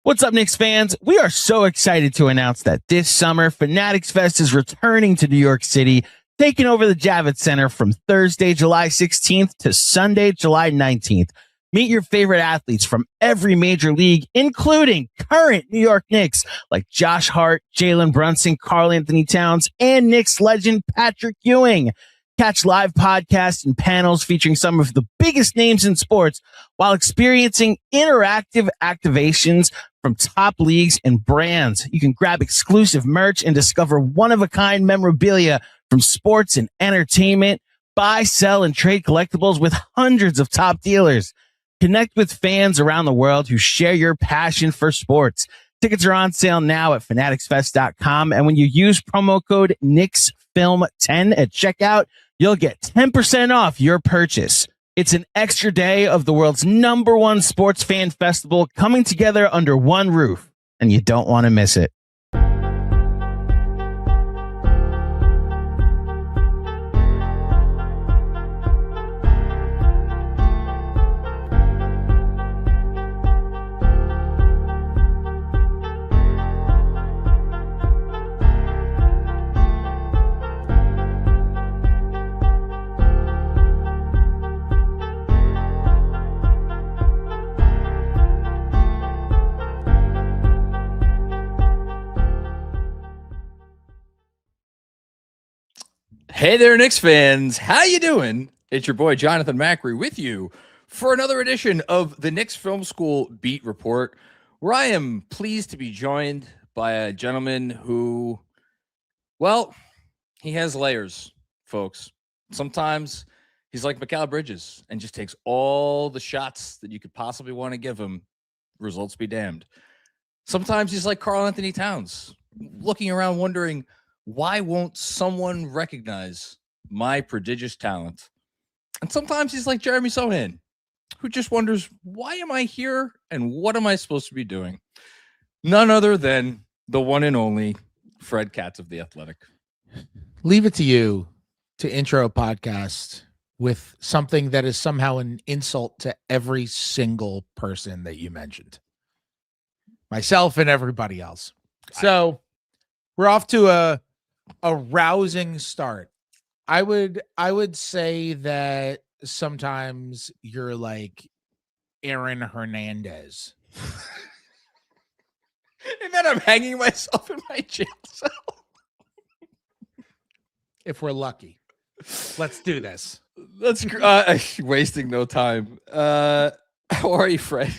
What's up, Knicks fans? We are so excited to announce that this summer, Fanatics Fest is returning to New York City, taking over the Javits Center from Thursday, July 16th to Sunday, July 19th. Meet your favorite athletes from every major league, including current New York Knicks like Josh Hart, Jalen Brunson, Karl Anthony Towns, and Knicks legend Patrick Ewing. Catch live podcasts and panels featuring some of the biggest names in sports while experiencing interactive activations from top leagues and brands. You can grab exclusive merch and discover one-of-a-kind memorabilia from sports and entertainment. Buy, sell, and trade collectibles with hundreds of top dealers. Connect with fans around the world who share your passion for sports. Tickets are on sale now at fanaticsfest.com. And when you use promo code KnicksFilm10 at checkout, you'll get 10% off your purchase. It's an extra day of the world's #1 sports fan festival coming together under one roof, and you don't want to miss it. Hey there, Knicks fans. How you doing? It's your boy, Jonathan Macri, with you for another edition of the Knicks Film School Beat Report, where I am pleased to be joined by a gentleman who, well, he has layers, folks. Sometimes he's like Mikal Bridges and just takes all the shots that you could possibly want to give him. Results be damned. Sometimes he's like Karl Anthony Towns, looking around wondering, why won't someone recognize my prodigious talent? And sometimes he's like Jeremy Sohan, who just wonders, why am I here and what am I supposed to be doing? None other than the one and only Fred Katz of The Athletic. Leave it to you to intro a podcast with something that is somehow an insult to every single person that you mentioned. Myself and everybody else. So we're off to a rousing start. I would say that sometimes you're like Aaron Hernandez. And then I'm hanging myself in my jail cell. If we're lucky. Let's do this. That's wasting no time. How are you, Fred?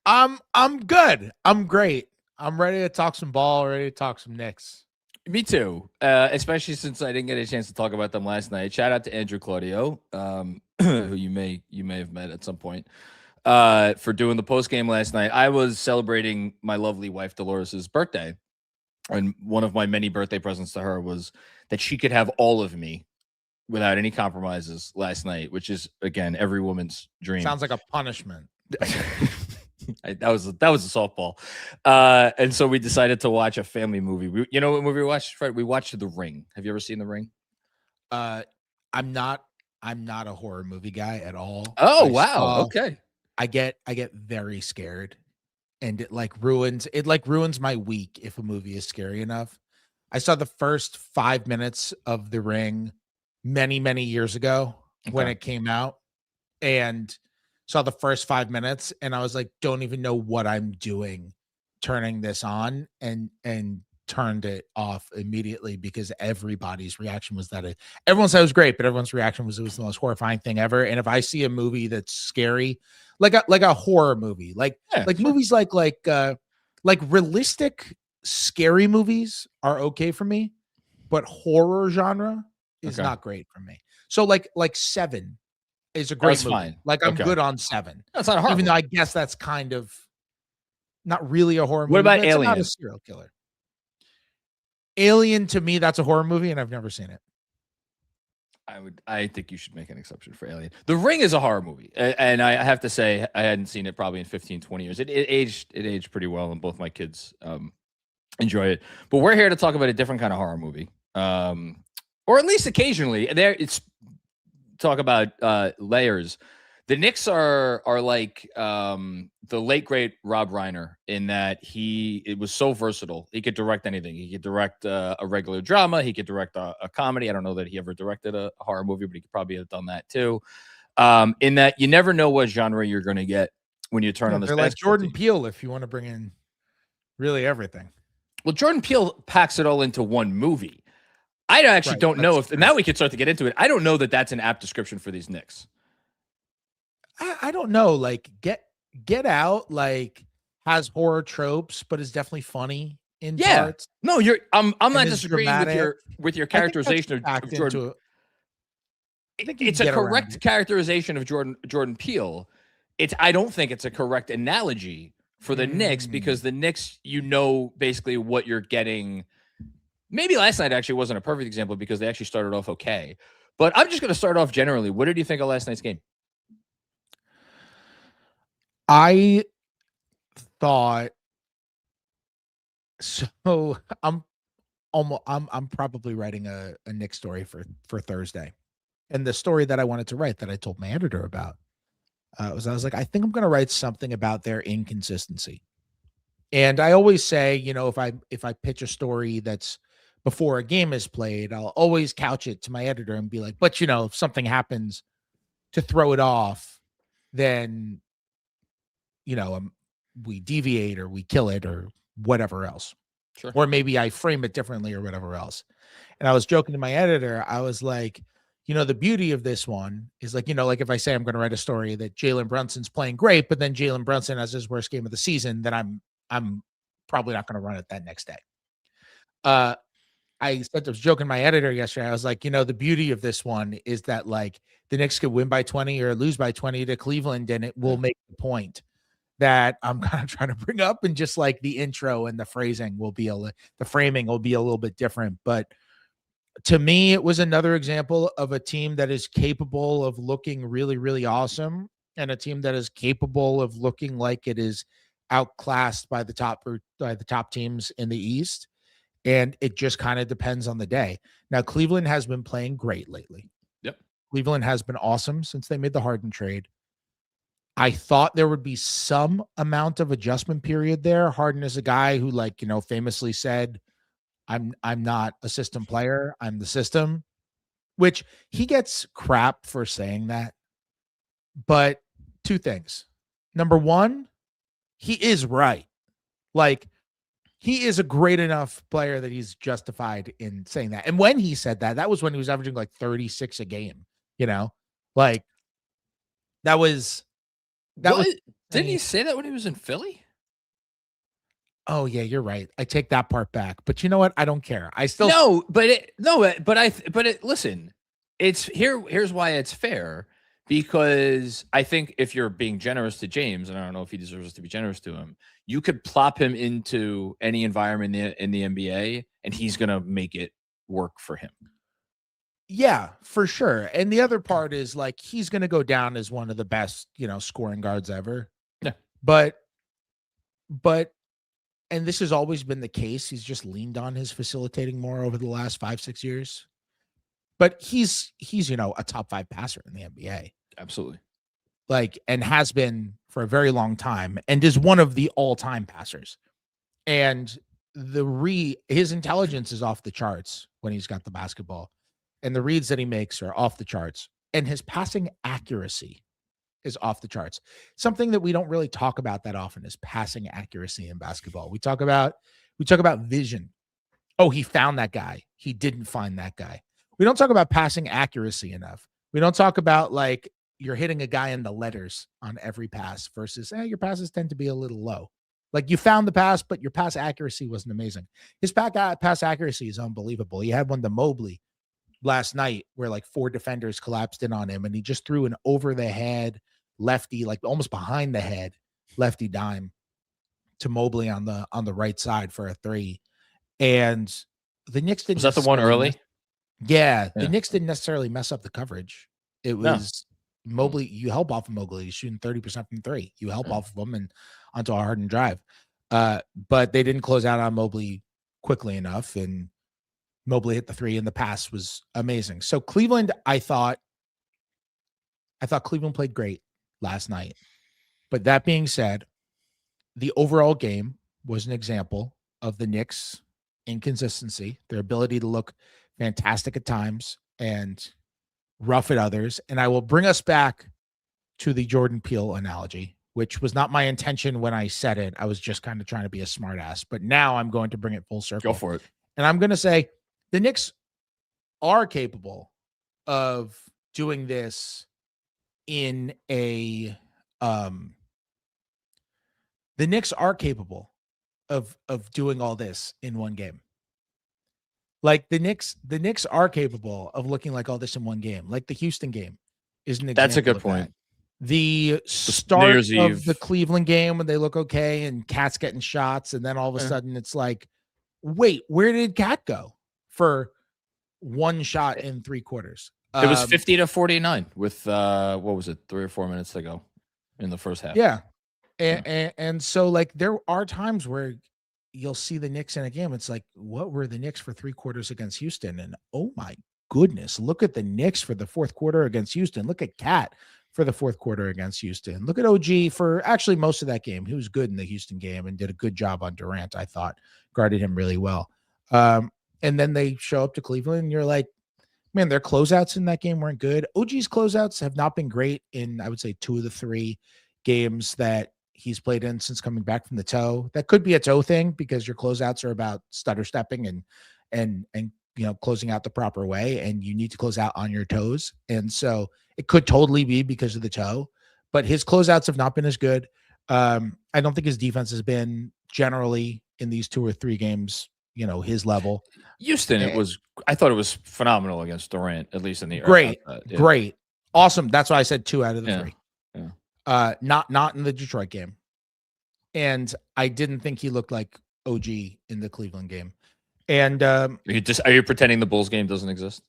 I'm good. I'm great. I'm ready to talk some ball, ready to talk some Knicks. Me too, especially since I didn't get a chance to talk about them last night. Shout out to Andrew Claudio, who you may have met at some point, for doing the post game last night. I was celebrating my lovely wife Dolores' birthday, and one of my many birthday presents to her was that she could have all of me without any compromises last night, which is, again, every woman's dream. Sounds like a punishment. That was a softball, and so we decided to watch a family movie. You know what movie we watched, Fred? We watched The Ring. Have you ever seen The Ring? I'm not a horror movie guy at all. Oh, wow. Okay. I get very scared, and it ruins my week if a movie is scary enough. I saw the first 5 minutes of The Ring many years ago when it came out, and saw the first 5 minutes, and I was like, don't even know what I'm doing turning this on, and turned it off immediately because everybody's reaction was that everyone said it was great, but everyone's reaction was it was the most horrifying thing ever. And if I see a movie that's scary, like a horror movie, movies like realistic scary movies are okay for me, but horror genre is not great for me. So like Seven is a great movie. Fine. I'm good on Seven. That's not a horror Even movie. though I guess that's kind of not really a horror movie. What about It's Alien? not a serial killer. Alien, to me, that's a horror movie, and I've never seen it. I think you should make an exception for Alien. The Ring is a horror movie, and I have to say I hadn't seen it probably in 15, 20 years. It aged pretty well, and both my kids enjoy it. But we're here to talk about a different kind of horror movie, or at least occasionally. It's talk about layers. The Knicks are like the late great Rob Reiner in that it was so versatile. He could direct anything. He could direct a regular drama. He could direct a comedy. I don't know that he ever directed a horror movie, but he could probably have done that too. In that you never know what genre you're going to get when you turn on this. They're like Jordan Peele if you want to bring in really everything. Well, Jordan Peele packs it all into one movie. I actually don't know if now we could start to get into it. I don't know that that's an apt description for these Knicks. I don't know. Like Get Out, like has horror tropes, but is definitely funny in parts. No, I'm not disagreeing with your characterization of Jordan. It's a correct characterization of Jordan Peele. I don't think it's a correct analogy for the Knicks because the Knicks, basically what you're getting. Maybe last night actually wasn't a perfect example because they actually started off okay. But I'm just going to start off generally. What did you think of last night's game? I thought so. I'm probably writing a Knicks story for Thursday, and the story that I wanted to write that I told my editor about I was like, I think I'm going to write something about their inconsistency. And I always say, if I pitch a story that's before a game is played, I'll always couch it to my editor and be like, but if something happens to throw it off, then we deviate or we kill it or whatever else. Sure. Or maybe I frame it differently or whatever else. And I was joking to my editor. I was like, the beauty of this one is like if I say I'm going to write a story that Jalen Brunson's playing great, but then Jalen Brunson has his worst game of the season, then I'm probably not going to run it that next day. I was joking to my editor yesterday. I was like, the beauty of this one is that like the Knicks could win by 20 or lose by 20 to Cleveland, and it will make the point that I'm kind of trying to bring up, and just like the intro and the phrasing the framing will be a little bit different. But to me, it was another example of a team that is capable of looking really, really awesome, and a team that is capable of looking like it is outclassed by the top teams in the East. And it just kind of depends on the day. Now, Cleveland has been playing great lately. Yep. Cleveland has been awesome since they made the Harden trade. I thought there would be some amount of adjustment period there. Harden is a guy who, famously said, I'm not a system player. I'm the system, which he gets crap for saying that. But two things. Number one, he is right. Like, he is a great enough player that he's justified in saying that. And when he said that was when he was averaging like 36 a game, like that was. Didn't he say that when he was in Philly? Oh yeah, you're right. I take that part back. But you know what? I don't care. I still listen. Here's why it's fair, because I think if you're being generous to James, and I don't know if he deserves to be generous to him, you could plop him into any environment in the NBA, and he's gonna make it work for him. Yeah, for sure. And the other part is like he's going to go down as one of the best, scoring guards ever. Yeah. But and this has always been the case. He's just leaned on his facilitating more over the last 5-6 years. But he's a top 5 passer in the NBA. Absolutely. Like, and has been for a very long time, and is one of the all-time passers. And his intelligence is off the charts when he's got the basketball. And the reads that he makes are off the charts. And his passing accuracy is off the charts. Something that we don't really talk about that often is passing accuracy in basketball. We talk about vision. Oh, he found that guy. He didn't find that guy. We don't talk about passing accuracy enough. We don't talk about like you're hitting a guy in the letters on every pass versus your passes tend to be a little low. Like you found the pass, but your pass accuracy wasn't amazing. His pass accuracy is unbelievable. He had one to Mobley last night where like 4 defenders collapsed in on him, and he just threw an over the head lefty, like almost behind the head lefty dime to Mobley on the right side for a 3. And the Knicks didn't. Was that the one early? Yeah, the Knicks didn't necessarily mess up the coverage. It was Mobley. You help off of Mobley. He's shooting 30% from 3. You help off of him and onto a Harden drive. But they didn't close out on Mobley quickly enough, and Mobley hit the 3, and the pass was amazing. So Cleveland, I thought Cleveland played great. last night. But that being said, the overall game was an example of the Knicks' inconsistency, their ability to look fantastic at times and rough at others. And I will bring us back to the Jordan Peele analogy, which was not my intention when I said it. I was just kind of trying to be a smart ass. But now I'm going to bring it full circle. Go for it. And I'm going to say the Knicks are capable of doing this in a the Knicks are capable of doing all this in one game. Like the Knicks are capable of looking like all this in one game. Like the Houston game is an example. That's a good point. The start of the Cleveland game when they look okay and Katz getting shots, and then all of a sudden it's like, wait, where did Kat go for one shot in 3 quarters? It was 50-49 with what was it, 3 or 4 minutes to go in the first half. Yeah. And so like there are times where you'll see the Knicks in a game. It's like, what were the Knicks for 3 quarters against Houston? And oh my goodness, look at the Knicks for the 4th quarter against Houston. Look at Kat for the 4th quarter against Houston. Look at OG for actually most of that game. He was good in the Houston game and did a good job on Durant. I thought guarded him really well. And then they show up to Cleveland and you're like, man, their closeouts in that game weren't good. OG's closeouts have not been great in, I would say, 2 of the 3 games that he's played in since coming back from the toe. That could be a toe thing because your closeouts are about stutter stepping and you know, closing out the proper way, and you need to close out on your toes. And so it could totally be because of the toe, but his closeouts have not been as good. I don't think his defense has been generally in these 2 or 3 games, you know, his level. Houston, I thought it was phenomenal against Durant, at least in the great, awesome. That's why I said 2 out of the 3. Yeah. Not in the Detroit game. And I didn't think he looked like OG in the Cleveland game. And are you pretending the Bulls game doesn't exist?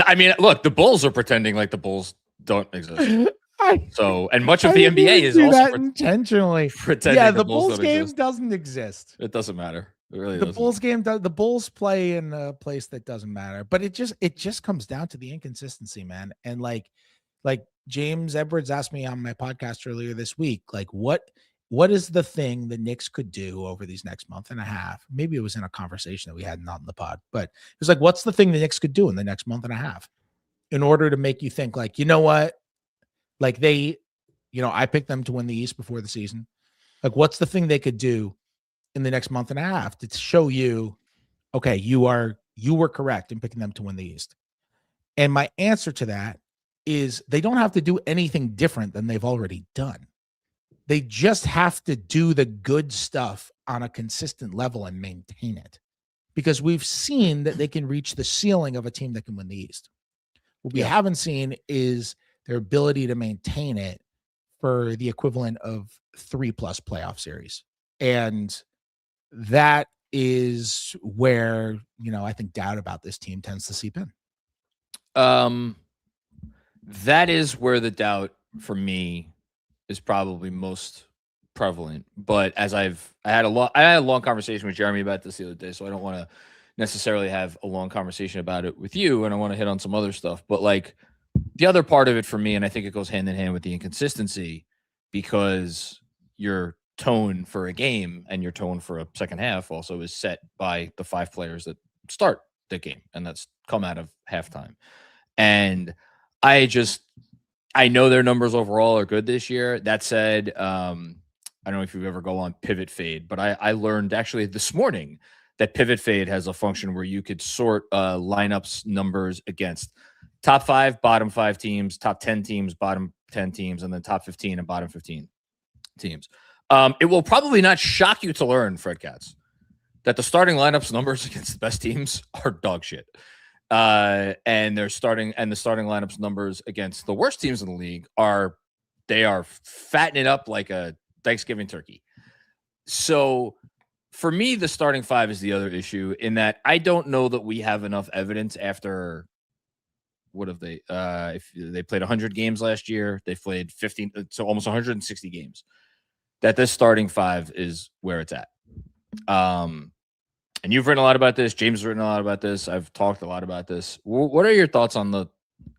I mean, look, the Bulls are pretending like the Bulls don't exist. And much of the NBA is also intentionally pretending. Yeah, the Bulls game doesn't exist. It doesn't matter. It really doesn't. Bulls game, the Bulls play in a place that doesn't matter. But it just comes down to the inconsistency, man. And like James Edwards asked me on my podcast earlier this week, like what is the thing the Knicks could do over these next month and a half? Maybe it was in a conversation that we had not in the pod, but it was like, what's the thing the Knicks could do in the next month and a half in order to make you think like, you know what? Like I picked them to win the East before the season. Like, what's the thing they could do in the next month and a half to show you, okay, you were correct in picking them to win the East? And my answer to that is they don't have to do anything different than they've already done. They just have to do the good stuff on a consistent level and maintain it, because we've seen that they can reach the ceiling of a team that can win the East. What we haven't seen is their ability to maintain it for the equivalent of 3+ playoff series. And that is where, I think doubt about this team tends to seep in. That is where the doubt for me is probably most prevalent. But as I had a long conversation with Jeremy about this the other day, so I don't want to necessarily have a long conversation about it with you, and I want to hit on some other stuff. But like the other part of it for me, and I think it goes hand in hand with the inconsistency, because your tone for a game and your tone for a second half also is set by the 5 players that start the game, and that's come out of halftime. And I know their numbers overall are good this year. That said, I don't know if you've ever go on Pivot Fade, but I learned actually this morning that Pivot Fade has a function where you could sort lineups numbers against top 5, bottom 5 teams, top 10 teams, bottom 10 teams, and then top 15 and bottom 15 teams. It will probably not shock you to learn, Fred Katz, that the starting lineups numbers against the best teams are dog shit. And the starting lineups numbers against the worst teams in the league are fattening it up like a Thanksgiving turkey. So for me, the starting 5 is the other issue, in that I don't know that we have enough evidence after what have they, if they played 100 games last year, they played 15, so almost 160 games, that this starting 5 is where it's at. And you've written a lot about this. James has written a lot about this. I've talked a lot about this. What are your thoughts on the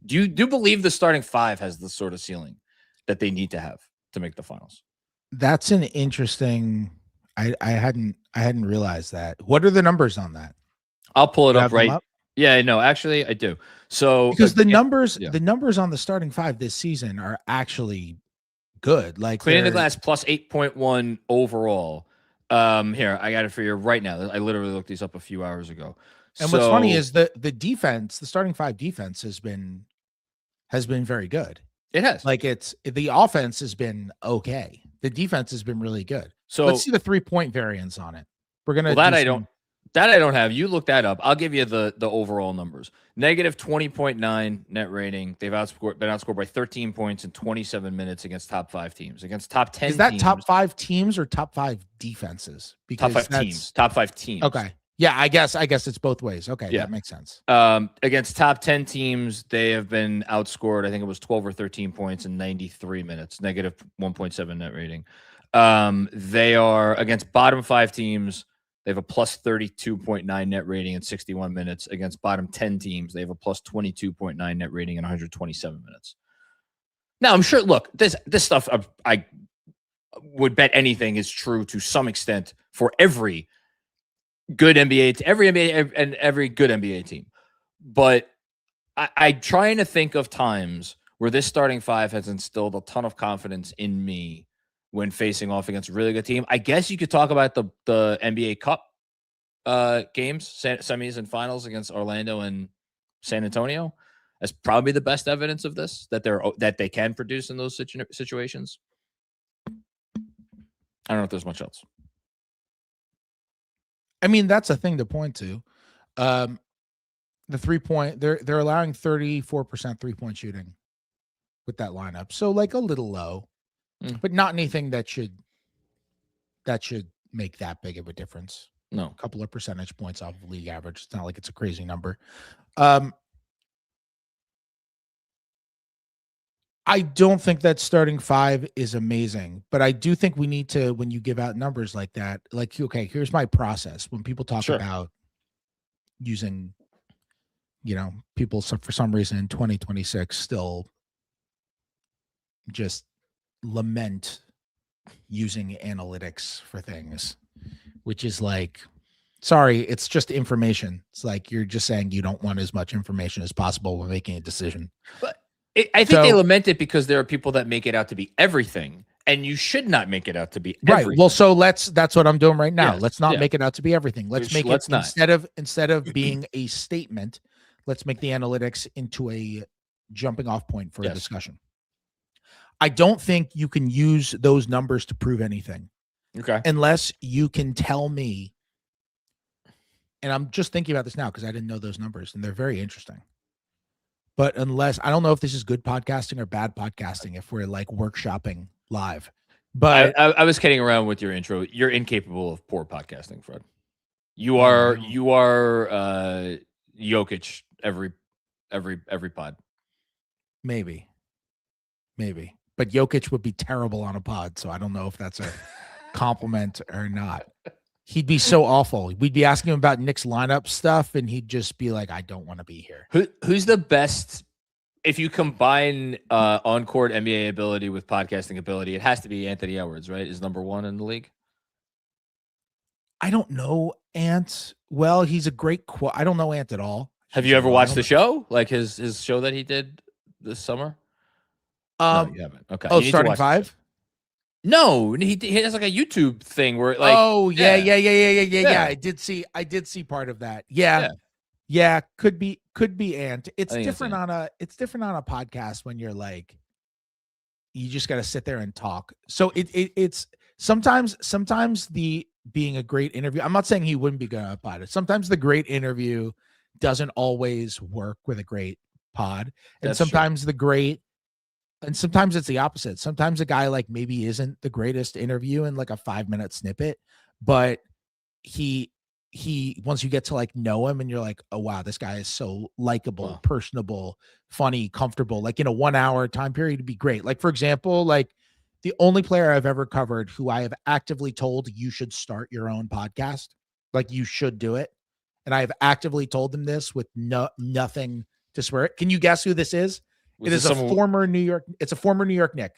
Do you believe the starting five has the sort of ceiling that they need to have to make the finals? That's an interesting. I hadn't realized that. What are the numbers on that? I'll pull it You up have them right. up? Yeah, no, actually I do. So Because the yeah. numbers on the starting five this season are actually good. Like Cleaning the glass plus 8.1 overall. Here, I got it for you right now. I literally looked these up a few hours ago. And what's funny is the defense, the starting five defense has been very good. It has. Like the offense has been okay. The defense has been really good. So let's see the 3-point variance on it. We're gonna that I don't have. You look that up. I'll give you the overall numbers. Negative 20.9 net rating. They've been outscored by 13 points in 27 minutes against top 5 teams. Against top 10 is that teams, top 5 teams or top 5 defenses? Because top 5 teams. Top 5 teams. Okay. Yeah, I guess it's both ways. Okay, yeah. That makes sense. Against top 10 teams, they have been outscored. I think it was 12 or 13 points in 93 minutes. Negative 1.7 net rating. They are against bottom 5 teams. They have a plus 32.9 net rating in 61 minutes. Against bottom 10 teams, they have a plus 22.9 net rating in 127 minutes. Now, I'm sure, look, this stuff, I would bet anything is true to some extent for every good NBA, every NBA and every good NBA team. But I'm trying to think of times where this starting five has instilled a ton of confidence in me when facing off against a really good team. I guess you could talk about the NBA Cup games, semis and finals against Orlando and San Antonio. That's probably the best evidence of this, that they can produce in those situations. I don't know if there's much else. I mean, that's a thing to point to. The 3-point, they're allowing 34% 3-point shooting with that lineup. So like a little low, but not anything that should make that big of a difference. No, a couple of percentage points off of league average. It's not like it's a crazy number. I don't think that starting five is amazing, but I do think we need to, when you give out numbers like that, like, okay, here's my process. When people talk about using, people for some reason in 2026 still just lament using analytics for things, which is like, sorry, it's just information. It's like you're just saying you don't want as much information as possible when making a decision. But I think they lament it because there are people that make it out to be everything, and you should not make it out to be everything. Right. Well, so that's what I'm doing right now. Yes, let's not make it out to be everything. Let's make it instead of being a statement, let's make the analytics into a jumping off point for a discussion. I don't think you can use those numbers to prove anything. Okay. Unless you can tell me, and I'm just thinking about this now because I didn't know those numbers, and they're very interesting. But unless, I don't know if this is good podcasting or bad podcasting, if we're like workshopping live. But I was kidding around with your intro. You're incapable of poor podcasting, Fred. You are Jokic every pod. Maybe. But Jokic would be terrible on a pod, so I don't know if that's a compliment or not. He'd be so awful. We'd be asking him about Knicks lineup stuff, and he'd just be like, I don't want to be here. Who's the best? If you combine on-court NBA ability with podcasting ability, it has to be Anthony Edwards, right? Is number 1 in the league? I don't know Ant. Well, he's a great I don't know Ant at all. Have you ever watched the show? Like his show that he did this summer? No, you haven't. Okay. Oh, starting five? No, he has like a YouTube thing where like yeah. I did see part of that. Yeah, could be Ant. It's different on a podcast when you're like, you just got to sit there and talk. So it's sometimes the being a great interview. I'm not saying he wouldn't be good at a pod. Sometimes the great interview doesn't always work with a great pod, and sometimes sometimes it's the opposite. Sometimes a guy like maybe isn't the greatest interview in like a 5-minute snippet, but he once you get to like know him and you're like, oh wow, this guy is so likable, personable, funny, comfortable, like in a 1 hour time period, it'd be great. Like for example, like the only player I've ever covered who I have actively told you should start your own podcast, like you should do it. And I have actively told them this with nothing to swear it. Can you guess who this is? Was It is a former New York Knick.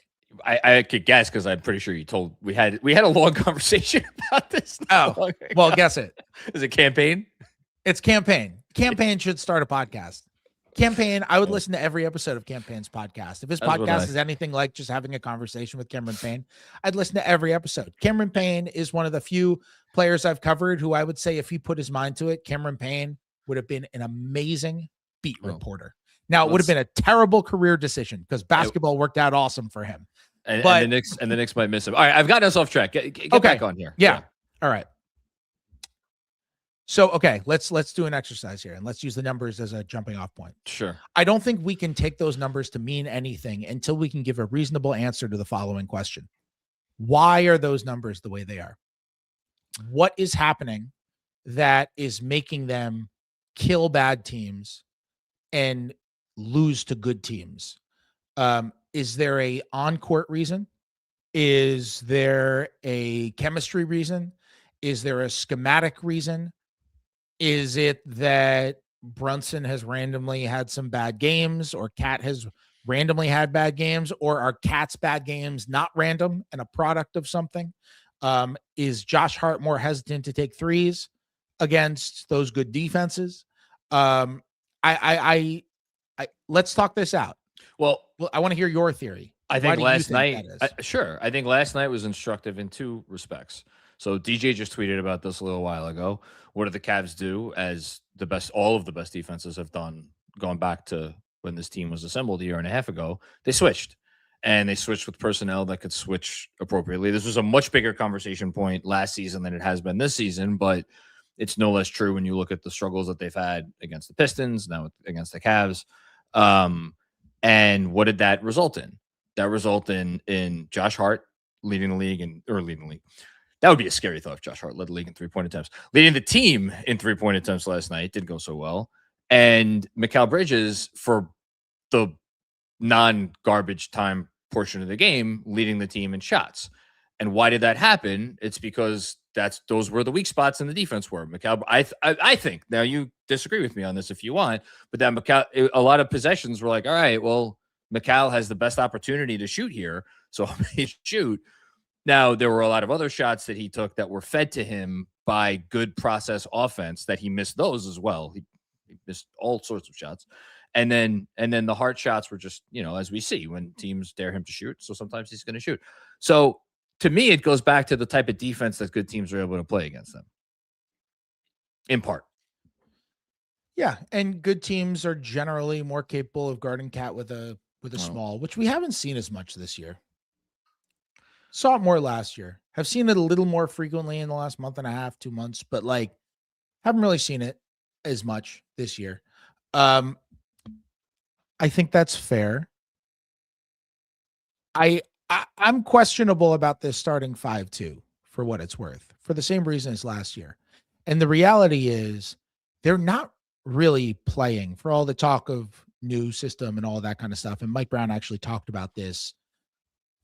I could guess because I'm pretty sure you told we had a long conversation about this. Oh, well, guess it. Is it Campaign? It's Campaign. Campaign should start a podcast. Campaign, I would listen to every episode of Campaign's podcast. If his podcast is anything like just having a conversation with Cameron Payne, I'd listen to every episode. Cameron Payne is one of the few players I've covered who I would say if he put his mind to it, Cameron Payne would have been an amazing beat reporter. Now, it would have been a terrible career decision because basketball worked out awesome for him. And the Knicks might miss him. All right, I've gotten us off track. Get back on here. Yeah. All right. So, okay, let's do an exercise here and let's use the numbers as a jumping off point. Sure. I don't think we can take those numbers to mean anything until we can give a reasonable answer to the following question. Why are those numbers the way they are? What is happening that is making them kill bad teams and lose to good teams? Is there a on-court reason? Is there a chemistry reason? Is there a schematic reason? Is it that Brunson has randomly had some bad games or Cat has randomly had bad games, or are Cat's bad games not random and a product of something? Is Josh Hart more hesitant to take threes against those good defenses? Let's talk this out. Well, I want to hear your theory. I think last night was instructive in two respects. So DJ just tweeted about this a little while ago. What do the Cavs do as all of the best defenses have done going back to when this team was assembled a year and a half ago? They switched, and they switched with personnel that could switch appropriately. This was a much bigger conversation point last season than it has been this season, but it's no less true when you look at the struggles that they've had against the Pistons, now against the Cavs. And what did that result in? That resulted in Josh Hart leading the league. That would be a scary thought if Josh Hart led the league in three-point attempts. Leading the team in three-point attempts last night didn't go so well. And Mikal Bridges, for the non-garbage time portion of the game, leading the team in shots. And why did that happen? It's because those were the weak spots in the defense were. Mikal, I think, now you disagree with me on this if you want, but that Mikal, a lot of possessions were like, all right, well, Mikal has the best opportunity to shoot here, so he shoot. Now, there were a lot of other shots that he took that were fed to him by good process offense that he missed those as well. He missed all sorts of shots. And then the Hart shots were just, as we see when teams dare him to shoot. So sometimes he's going to shoot. So to me, it goes back to the type of defense that good teams are able to play against them. In part. Yeah. And good teams are generally more capable of guarding Cat with a small, which we haven't seen as much this year. Saw it more last year. Have seen it a little more frequently in the last month and a half, 2 months, but haven't really seen it as much this year. I think that's fair. I'm questionable about this starting 5-2 for what it's worth, for the same reason as last year. And the reality is they're not really playing, for all the talk of new system and all that kind of stuff. And Mike Brown actually talked about this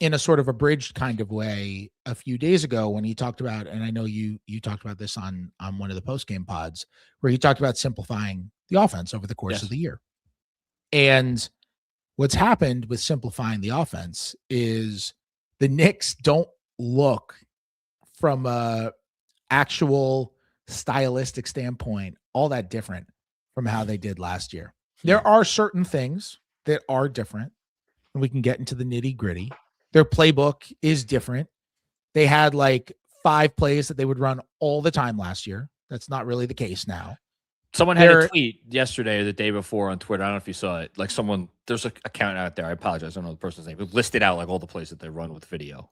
in a sort of abridged kind of way a few days ago when he talked about, and I know you talked about this on one of the post-game pods, where he talked about simplifying the offense over the course of the year. And what's happened with simplifying the offense is the Knicks don't look from a actual stylistic standpoint all that different from how they did last year. There are certain things that are different, and we can get into the nitty-gritty. Their playbook is different. They had 5 plays that they would run all the time last year. That's not really the case now. Someone had a tweet yesterday or the day before on Twitter. I don't know if you saw it. There's an account out there. I apologize. I don't know the person's name. It listed out all the plays that they run with video.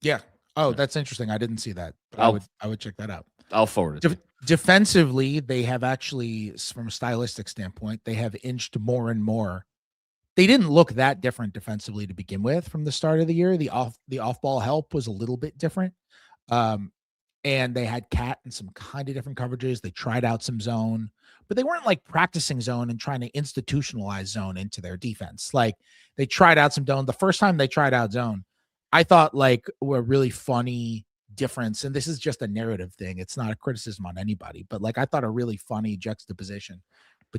Yeah. Oh, that's interesting. I didn't see that. But I would check that out. I'll forward it. Defensively, they have actually, from a stylistic standpoint, they have inched more and more. They didn't look that different defensively to begin with from the start of the year. The off-ball help was a little bit different. And they had Cat in some kind of different coverages. They tried out some zone, but they weren't practicing zone and trying to institutionalize zone into their defense. They tried out some zone. The first time they tried out zone, I thought a really funny difference. And this is just a narrative thing. It's not a criticism on anybody, but I thought a really funny juxtaposition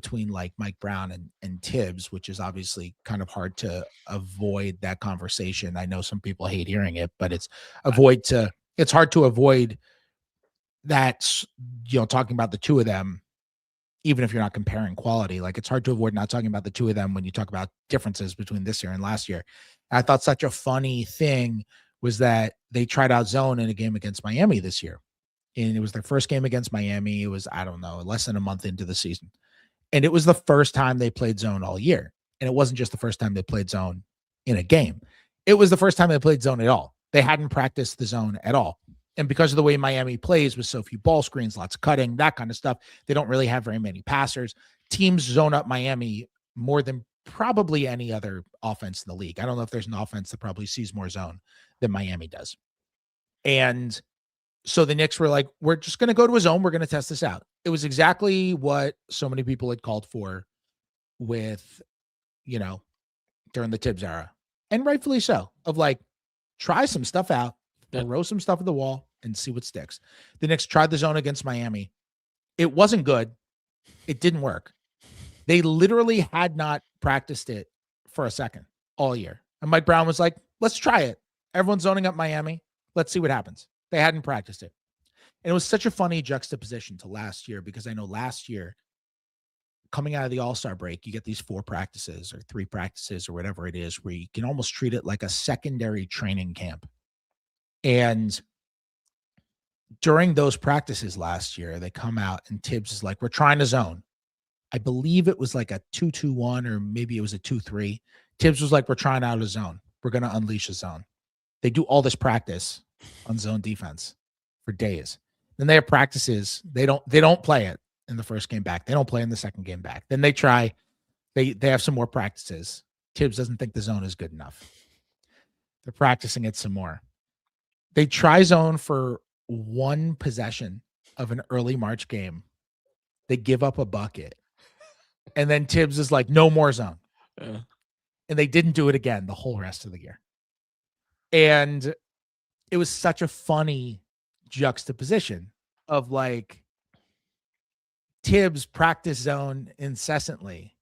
between like Mike Brown and Tibbs, which is obviously kind of hard to avoid that conversation. I know some people hate hearing it, but it's hard to avoid that, talking about the two of them, even if you're not comparing quality. Like, it's hard to avoid not talking about the two of them when you talk about differences between this year and last year. And I thought such a funny thing was that they tried out zone in a game against Miami this year. And it was their first game against Miami. It was, I don't know, less than a month into the season. And it was the first time they played zone all year. And it wasn't just the first time they played zone in a game. It was the first time they played zone at all. They hadn't practiced the zone at all. And because of the way Miami plays with so few ball screens, lots of cutting, that kind of stuff, they don't really have very many passers. Teams zone up Miami more than probably any other offense in the league. I don't know if there's an offense that probably sees more zone than Miami does. And so the Knicks were like, we're just going to go to a zone. We're going to test this out. It was exactly what so many people had called for with, during the Tibbs era. And rightfully so, of like, try some stuff out, throw some stuff at the wall and see what sticks. The Knicks tried the zone against Miami. It wasn't good. It didn't work. They literally had not practiced it for a second all year. And Mike Brown was like, let's try it. Everyone's zoning up Miami. Let's see what happens. They hadn't practiced it. And it was such a funny juxtaposition to last year, because I know last year, coming out of the All-Star break, you get these 4 practices or 3 practices or whatever it is, where you can almost treat it like a secondary training camp. And during those practices last year, they come out and Tibbs is like, we're trying to zone. I believe it was like a 2-2-1 or maybe it was a 2-3. Tibbs was like, we're trying out a zone. We're going to unleash a zone. They do all this practice on zone defense for days. Then they have practices. They don't play it in the first game back. They don't play in the second game back. Then they try, they have some more practices. Tibbs doesn't think the zone is good enough. They're practicing it some more. They try zone for one possession of an early March game. They give up a bucket. And then Tibbs is like, no more zone. Yeah. And they didn't do it again the whole rest of the year. And it was such a funny juxtaposition of like Tibbs practice zone incessantly,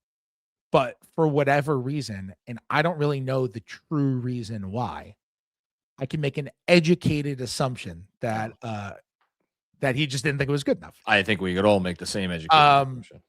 but for whatever reason, and I don't really know the true reason why, I can make an educated assumption that that he just didn't think it was good enough. I think we could all make the same educated assumption.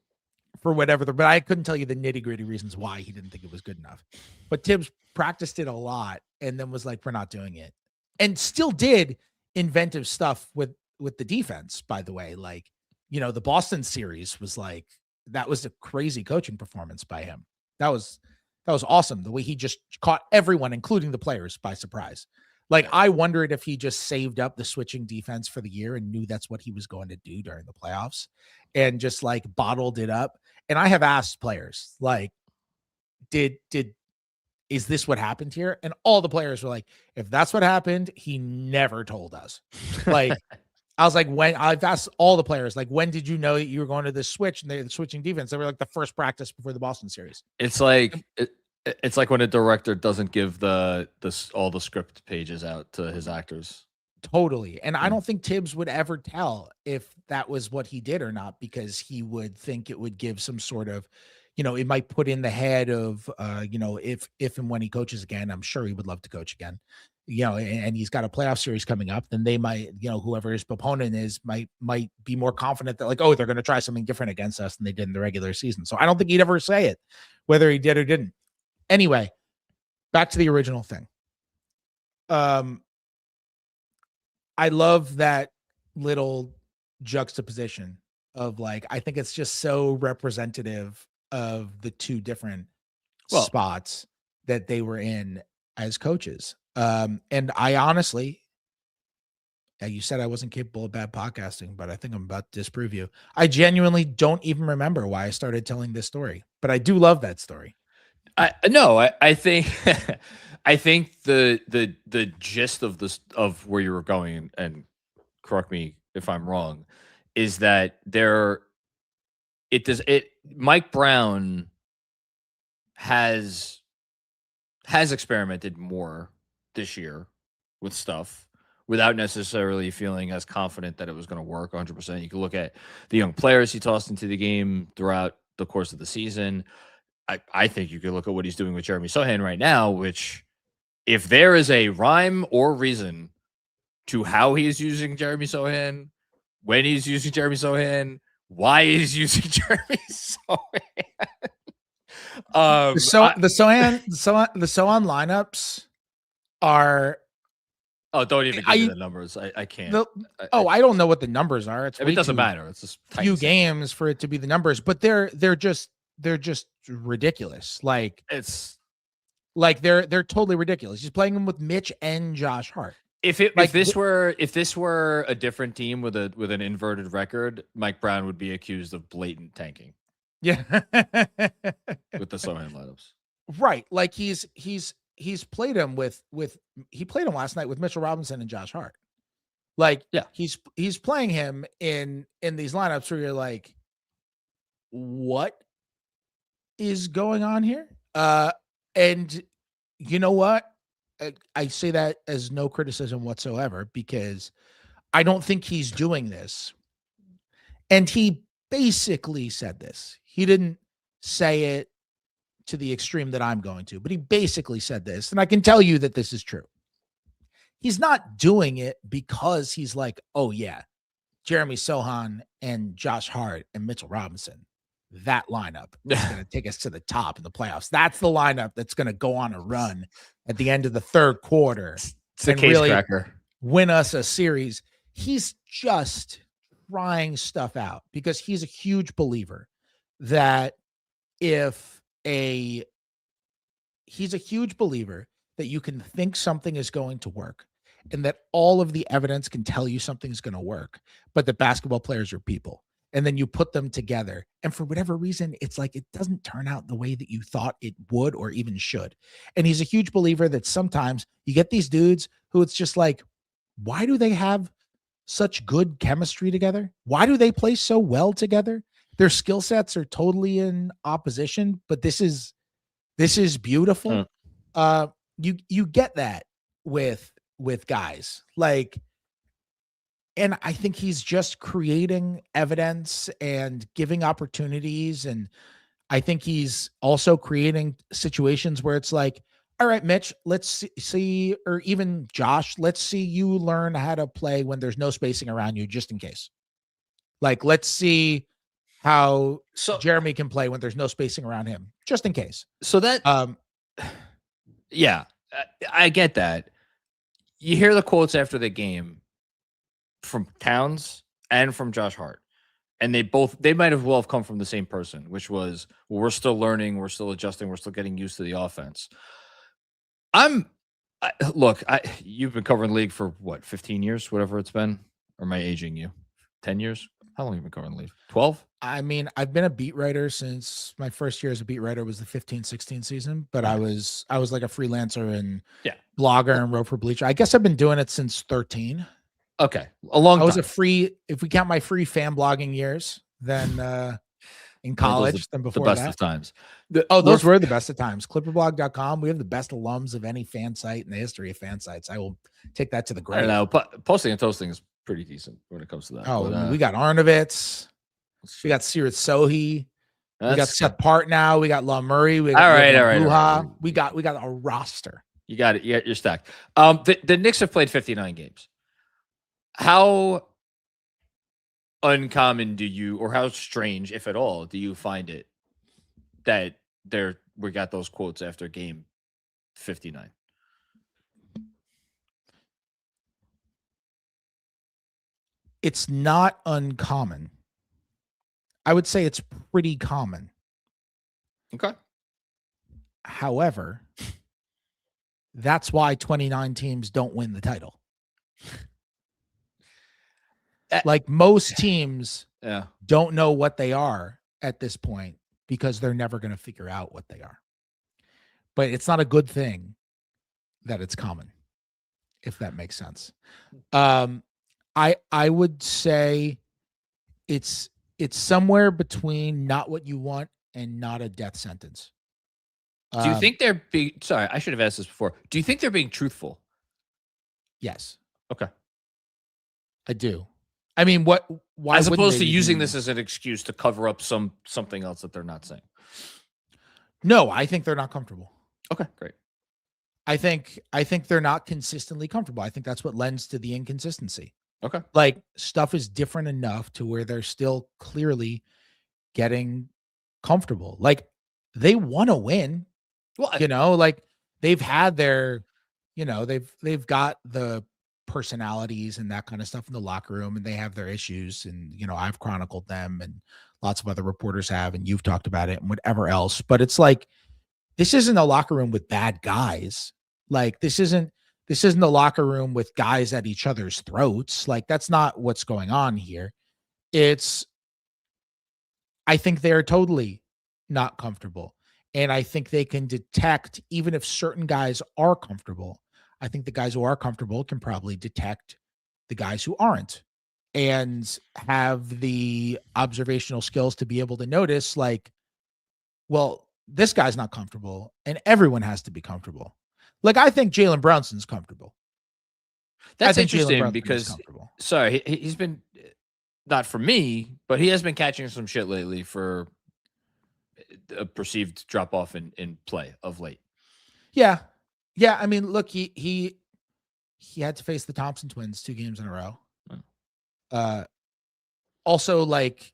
For whatever, but I couldn't tell you the nitty-gritty reasons why he didn't think it was good enough. But Tibbs practiced it a lot and then was like, we're not doing it. And still did inventive stuff with the defense, by the way. Like, the Boston series was like, that was a crazy coaching performance by him. That was awesome. The way he just caught everyone, including the players, by surprise. Like, I wondered if he just saved up the switching defense for the year and knew that's what he was going to do during the playoffs and just like bottled it up. And I have asked players, like, is this what happened here? And all the players were like, if that's what happened, he never told us. Like, I was like, I've asked all the players, like, when did you know that you were going to this switch and the switching defense? They were like the first practice before the Boston series. It's like, it's like when a director doesn't give all the script pages out to his actors. Totally. And I don't think Tibbs would ever tell if that was what he did or not, because he would think it would give some sort of, it might put in the head of, if and when he coaches again, I'm sure he would love to coach again, and he's got a playoff series coming up, then they might, whoever his opponent is might be more confident that like, oh, they're going to try something different against us than they did in the regular season. So I don't think he'd ever say it, whether he did or didn't. Anyway, back to the original thing. I love that little juxtaposition of like, I think it's just so representative of the two different spots that they were in as coaches. And I honestly, you said I wasn't capable of bad podcasting, but I think I'm about to disprove you. I genuinely don't even remember why I started telling this story, but I do love that story. I think I think the gist of this, of where you were going, and correct me if I'm wrong, is that Mike Brown has experimented more this year with stuff without necessarily feeling as confident that it was going to work 100%. You can look at the young players he tossed into the game throughout the course of the season. I think you could look at what he's doing with Jeremy Sohan right now, which if there is a rhyme or reason to how he is using Jeremy Sohan, when he's using Jeremy Sohan, why he's using Jeremy Sohan. The Sohan lineups are. Oh, don't even give me the numbers. I can't. I don't know what the numbers are. It doesn't matter. It's just few games for it to be the numbers, but they're just ridiculous. Like they're totally ridiculous. He's playing them with Mitch and Josh Hart. If this were a different team with an inverted record, Mike Brown would be accused of blatant tanking. Yeah, with the Sohan lineups, right? Like he's played him he played him last night with Mitchell Robinson and Josh Hart. Like, yeah, he's playing him in these lineups where you're like, what is going on here? And you know what? I say that as no criticism whatsoever, because I don't think he's doing this. And he basically said this. He didn't say it to the extreme that I'm going to, but he basically said this. And I can tell you that this is true. He's not doing it because he's like, oh yeah, Jeremy Sohan and Josh Hart and Mitchell Robinson, that lineup is going to take us to the top in the playoffs. That's the lineup that's going to go on a run at the end of the third quarter and really win us a series. He's just trying stuff out because he's a huge believer that he's a huge believer that you can think something is going to work and that all of the evidence can tell you something's going to work, but that basketball players are people. And then you put them together. And for whatever reason, it's like it doesn't turn out the way that you thought it would or even should. And he's a huge believer that sometimes you get these dudes who it's just like, why do they have such good chemistry together? Why do they play so well together? Their skill sets are totally in opposition, but this is beautiful. You get that with guys like, and I think he's just creating evidence and giving opportunities. And I think he's also creating situations where it's like, all right, Mitch, let's see, or even Josh, let's see you learn how to play when there's no spacing around you, just in case. Like, let's see how Jeremy can play when there's no spacing around him, just in case. So that, yeah, I get that. You hear the quotes after the game from Towns and from Josh Hart, and they might have well have come from the same person, which was, well, we're still learning, we're still adjusting, we're still getting used to the offense. You've been covering the league for what, 15 years, whatever it's been, or am I aging you? 10 years? How long have you been covering the league? 12? I mean, I've been a beat writer since my first year as a beat writer was the 15-16 season, but I was like a freelancer and blogger and wrote for Bleacher. I guess I've been doing it since 13. Okay. A long time. I was if we count my free fan blogging years, then in college, then before the best that. Of times. Those were the best of times. Clipperblog.com. We have the best alums of any fan site in the history of fan sites. I will take that to the grave. I don't know. Posting and toasting is pretty decent when it comes to that. Oh, but, we got Arnovitz. We got Sirat Sohi. We got Seth Partnow. We got Law Murray. We got all right. We got a roster. You got it. You're stacked. The Knicks have played 59 games. How uncommon do you, or how strange, if at all, do you find it that we got those quotes after game 59? It's not uncommon. I would say it's pretty common. Okay. However, that's why 29 teams don't win the title. Like most teams don't know what they are at this point because they're never going to figure out what they are. But it's not a good thing that it's common, if that makes sense. I would say it's somewhere between not what you want and not a death sentence. Do you think they're being, sorry, I should have asked this before. Do you think they're being truthful? Yes. Okay. I do. I mean, why as wouldn't opposed they to using even- this as an excuse to cover up something else that they're not saying. No, I think they're not comfortable. Okay, great. I think they're not consistently comfortable. I think that's what lends to the inconsistency. Okay. Like, stuff is different enough to where they're still clearly getting comfortable. Like, they want to win. Well, Like, they've had their, they've got the personalities and that kind of stuff in the locker room, and they have their issues. And, I've chronicled them, and lots of other reporters have, and you've talked about it and whatever else. But it's like, this isn't a locker room with bad guys. Like, this isn't the locker room with guys at each other's throats. Like, that's not what's going on here. I think they're totally not comfortable. And I think they can detect, even if certain guys are comfortable, I think the guys who are comfortable can probably detect the guys who aren't, and have the observational skills to be able to notice, like, well, this guy's not comfortable, and everyone has to be comfortable. Like, I think Jalen Brunson's comfortable. that's I think Jalen interesting Brunson is because, comfortable. sorry, he's been, not for me, but he has been catching some shit lately for a perceived drop off in play of late. Yeah. I mean, look, he had to face the Thompson twins 2 games in a row. Also, like,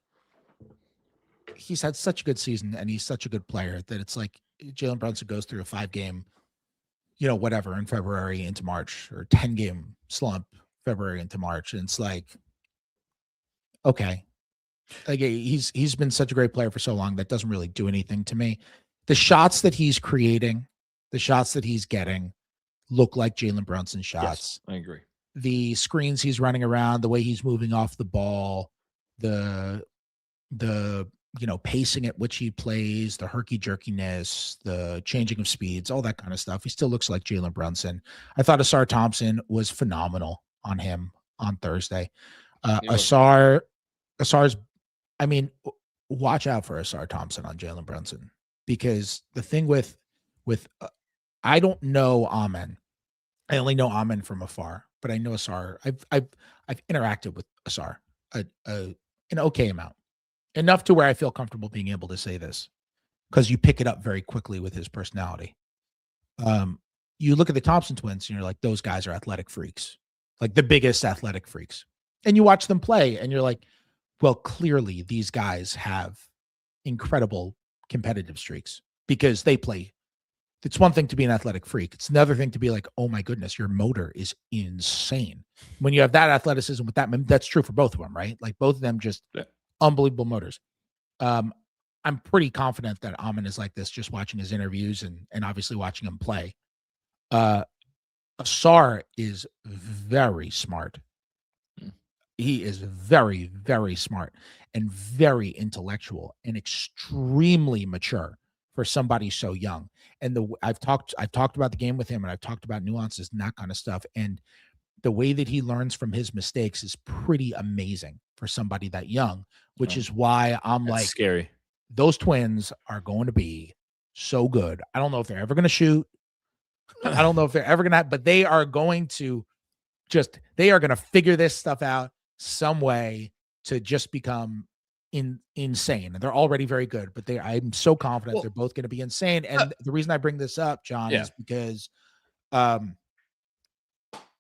he's had such a good season, and he's such a good player that it's like Jalen Brunson goes through a 5-game, whatever, in February into March, or 10-game slump February into March. And it's like, okay. Like, he's been such a great player for so long, that doesn't really do anything to me. The shots that he's creating, the shots that he's getting, look like Jalen Brunson shots. Yes, I agree. The screens he's running around, the way he's moving off the ball, the pacing at which he plays, the herky jerkiness, the changing of speeds, all that kind of stuff. He still looks like Jalen Brunson. I thought Asar Thompson was phenomenal on him on Thursday. Asar's, I mean, watch out for Asar Thompson on Jalen Brunson, because the thing with I don't know Amen. I only know Amen from afar, but I know Asar. I've interacted with Asar an okay amount, enough to where I feel comfortable being able to say this, because you pick it up very quickly with his personality. You look at the Thompson twins, and you're like, those guys are athletic freaks, like the biggest athletic freaks. And you watch them play, and you're like, well, clearly these guys have incredible competitive streaks, because they play. It's one thing to be an athletic freak. It's another thing to be like, oh my goodness, your motor is insane. When you have that athleticism with that, that's true for both of them, right? Like, both of them just unbelievable motors. I'm pretty confident that Amen is like this, just watching his interviews and obviously watching him play. Asar is very smart. He is very, very smart and very intellectual and extremely mature for somebody so young. And I've talked about the game with him, and I've talked about nuances and that kind of stuff. And the way that he learns from his mistakes is pretty amazing for somebody that young, which is why I'm like, scary. Those twins are going to be so good. I don't know if they're ever going to shoot. I don't know if they're ever going to, but they are going to figure this stuff out some way to just become insane. And they're already very good, but I'm so confident they're both going to be insane. And the reason I bring this up, John, is because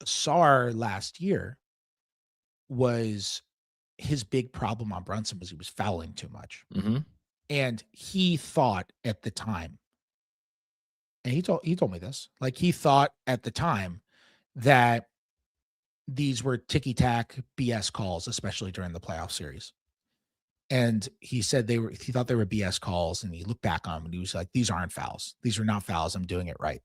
Asar last year, was his big problem on Brunson was he was fouling too much. Mm-hmm. And he thought at the time, and he told me this, like, he thought at the time that these were ticky-tack BS calls, especially during the playoff series. And he said he thought they were BS calls, and he looked back on them and he was like, these aren't fouls. These are not fouls. I'm doing it right.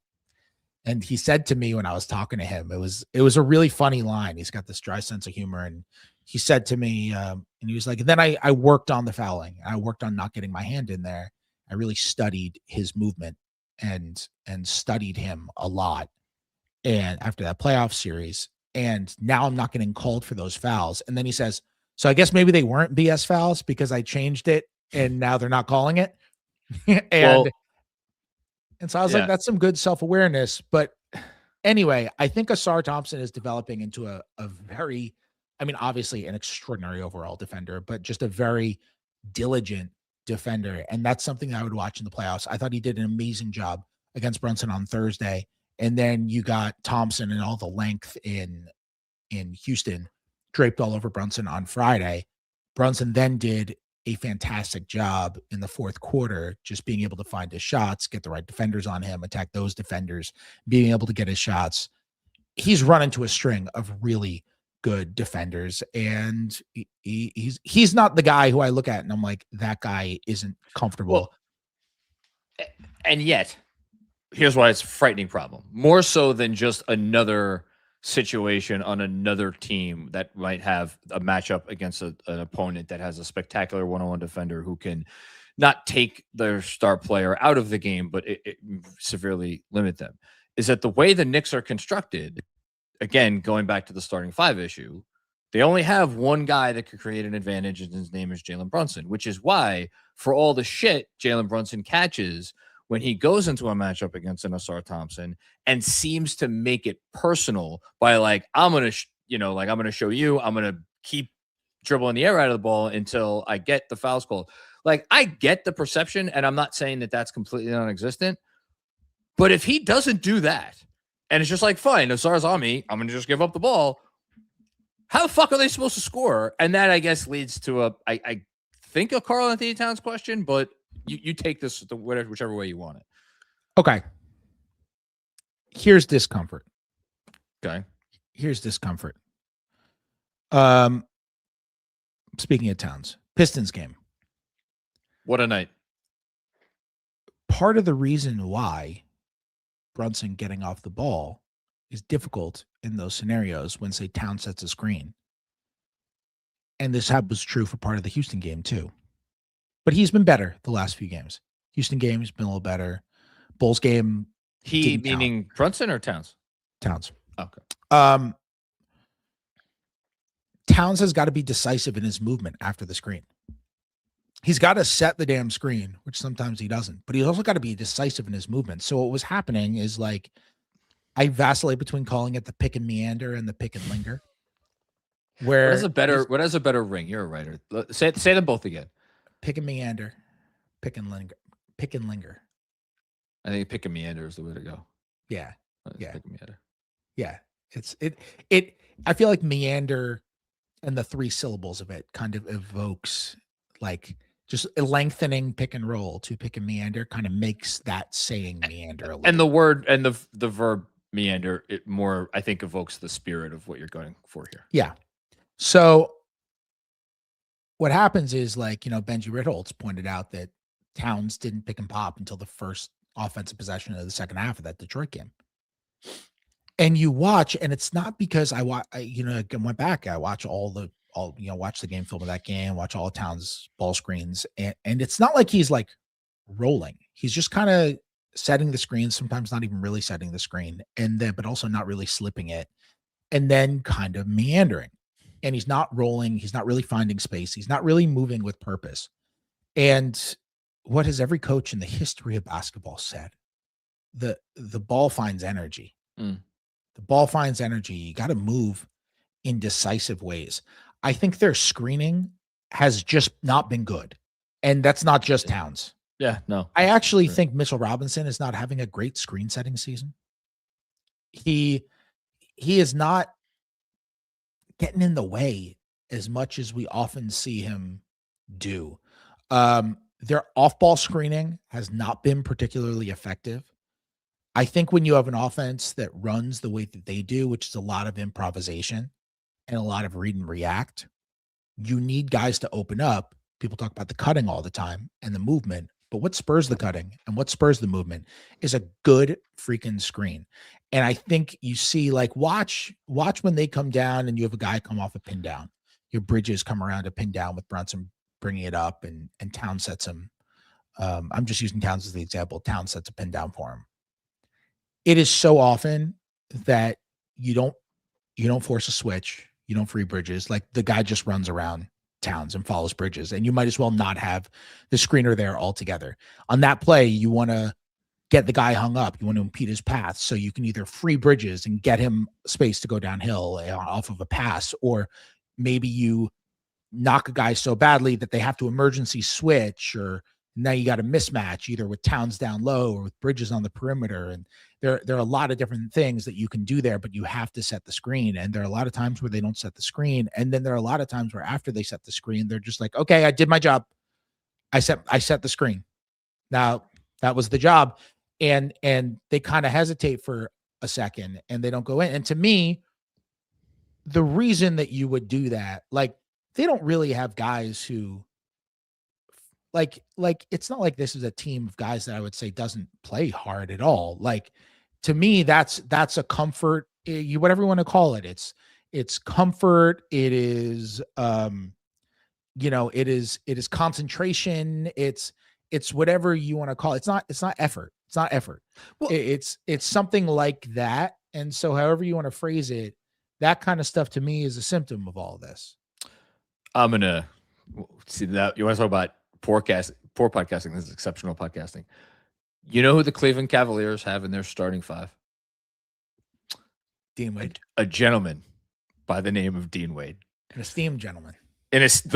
And he said to me when I was talking to him, it was a really funny line. He's got this dry sense of humor. And he said to me, and he was like, and then I worked on the fouling. I worked on not getting my hand in there. I really studied his movement and studied him a lot. And after that playoff series, and now I'm not getting called for those fouls. And then he says, so I guess maybe they weren't BS fouls because I changed it and now they're not calling it. And so I was like, that's some good self-awareness. But anyway, I think Asar Thompson is developing into a very I mean, obviously an extraordinary overall defender, but just a very diligent defender. And that's something I would watch in the playoffs. I thought he did an amazing job against Brunson on Thursday. And then you got Thompson and all the length in Houston draped all over Brunson on Friday. Brunson then did a fantastic job in the fourth quarter, just being able to find his shots, get the right defenders on him, attack those defenders, being able to get his shots. He's run into a string of really good defenders, and he's not the guy who I look at and I'm like, that guy isn't comfortable. Well, and yet, here's why it's a frightening problem. More so than just another situation on another team that might have a matchup against an opponent that has a spectacular one-on-one defender who can not take their star player out of the game, but it severely limit them, is that the way the Knicks are constructed, again, going back to the starting five issue, they only have one guy that could create an advantage, and his name is Jalen Brunson, which is why, for all the shit Jalen Brunson catches when he goes into a matchup against an Ausar Thompson and seems to make it personal by like, I'm going to, I'm going to show you, I'm going to keep dribbling the air out of the ball until I get the fouls called. Like, I get the perception, and I'm not saying that that's completely non-existent, but if he doesn't do that, and it's just like, fine, Ausar's on me, I'm going to just give up the ball, how the fuck are they supposed to score? And that, I guess, leads to I think a Karl Anthony Towns question, but you take this whichever way you want it. Okay. Here's discomfort. Okay. Here's discomfort. Speaking of Towns, Pistons game. What a night. Part of the reason why Brunson getting off the ball is difficult in those scenarios when, say, Towns sets a screen. And this was true for part of the Houston game, too. But he's been better the last few games. Houston game has been a little better. Bulls game. He meaning count. Brunson or Towns? Towns. Okay. Towns has got to be decisive in his movement after the screen. He's got to set the damn screen, which sometimes he doesn't. But he's also got to be decisive in his movement. So what was happening is, like, I vacillate between calling it the pick and meander and the pick and linger. Where what has a better ring? You're a writer. Say them both again. Pick and meander, pick and linger, pick and linger. I think pick and meander is the way to go. Yeah. Yeah. Pick and meander. Yeah. I feel like meander and the three syllables of it kind of evokes, like, just a lengthening pick and roll to pick and meander kind of makes that saying meander a little. And the word and the verb meander, it more, I think, evokes the spirit of what you're going for here. Yeah. So what happens is, like, Benji Ritholtz pointed out that Towns didn't pick and pop until the first offensive possession of the second half of that Detroit game. And you watch, and it's not because I went back, I watch watch the game film of that game, watch all of Towns' ball screens, and it's not like he's like rolling. He's just kind of setting the screen, sometimes not even really setting the screen, but also not really slipping it, and then kind of meandering. And he's not rolling. He's not really finding space. He's not really moving with purpose. And what has every coach in the history of basketball said? The ball finds energy. The ball finds energy. You got to move in decisive ways. I think their screening has just not been good. And that's not just Towns. Yeah, no. I actually think Mitchell Robinson is not having a great screen setting season. He is not getting in the way as much as we often see him do. Their off-ball screening has not been particularly effective. I think when you have an offense that runs the way that they do, which is a lot of improvisation and a lot of read and react, you need guys to open up. People talk about the cutting all the time and the movement, but what spurs the cutting and what spurs the movement is a good freaking screen. And I think you see, like, watch when they come down and you have a guy come off a pin down. Your Bridges come around a pin down with Brunson bringing it up, and Towns sets him. I'm just using Towns as the example. Towns sets a pin down for him. It is so often that you don't force a switch. You don't free Bridges. Like, the guy just runs around Towns and follows Bridges, and you might as well not have the screener there altogether. On that play, you want to get the guy hung up. You want to impede his path so you can either free Bridges and get him space to go downhill off of a pass, or maybe you knock a guy so badly that they have to emergency switch, or now you got a mismatch either with Towns down low or with Bridges on the perimeter. And there are a lot of different things that you can do there, but you have to set the screen. And there are a lot of times where they don't set the screen. And then there are a lot of times where after they set the screen, they're just like, okay, I did my job. I set the screen. Now that was the job. And they kind of hesitate for a second and they don't go in. And to me, the reason that you would do that, like, they don't really have guys who like it's not like this is a team of guys that I would say doesn't play hard at all. Like, to me, that's a comfort, you whatever you want to call it. It's comfort. It is it is concentration. It's whatever you want to call it. It's not effort. It's not effort. Well, it's something like that. And so however you want to phrase it, that kind of stuff to me is a symptom of all of this. I'm going to see that. You want to talk about poor podcasting? This is exceptional podcasting. You know who the Cleveland Cavaliers have in their starting five? Dean Wade. A gentleman by the name of Dean Wade. An esteemed gentleman. And it's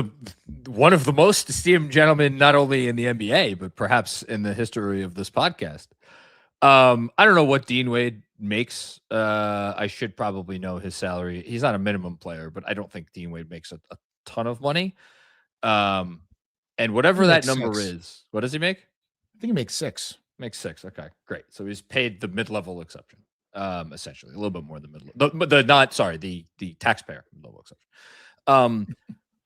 one of the most esteemed gentlemen, not only in the NBA, but perhaps in the history of this podcast. I don't know what Dean Wade makes. I should probably know his salary. He's not a minimum player, but I don't think Dean Wade makes a ton of money. And whatever that number is, what does he make? I think he makes $6. Makes $6. Okay, great. So he's paid the mid-level exception, essentially a little bit more than the taxpayer mid-level exception.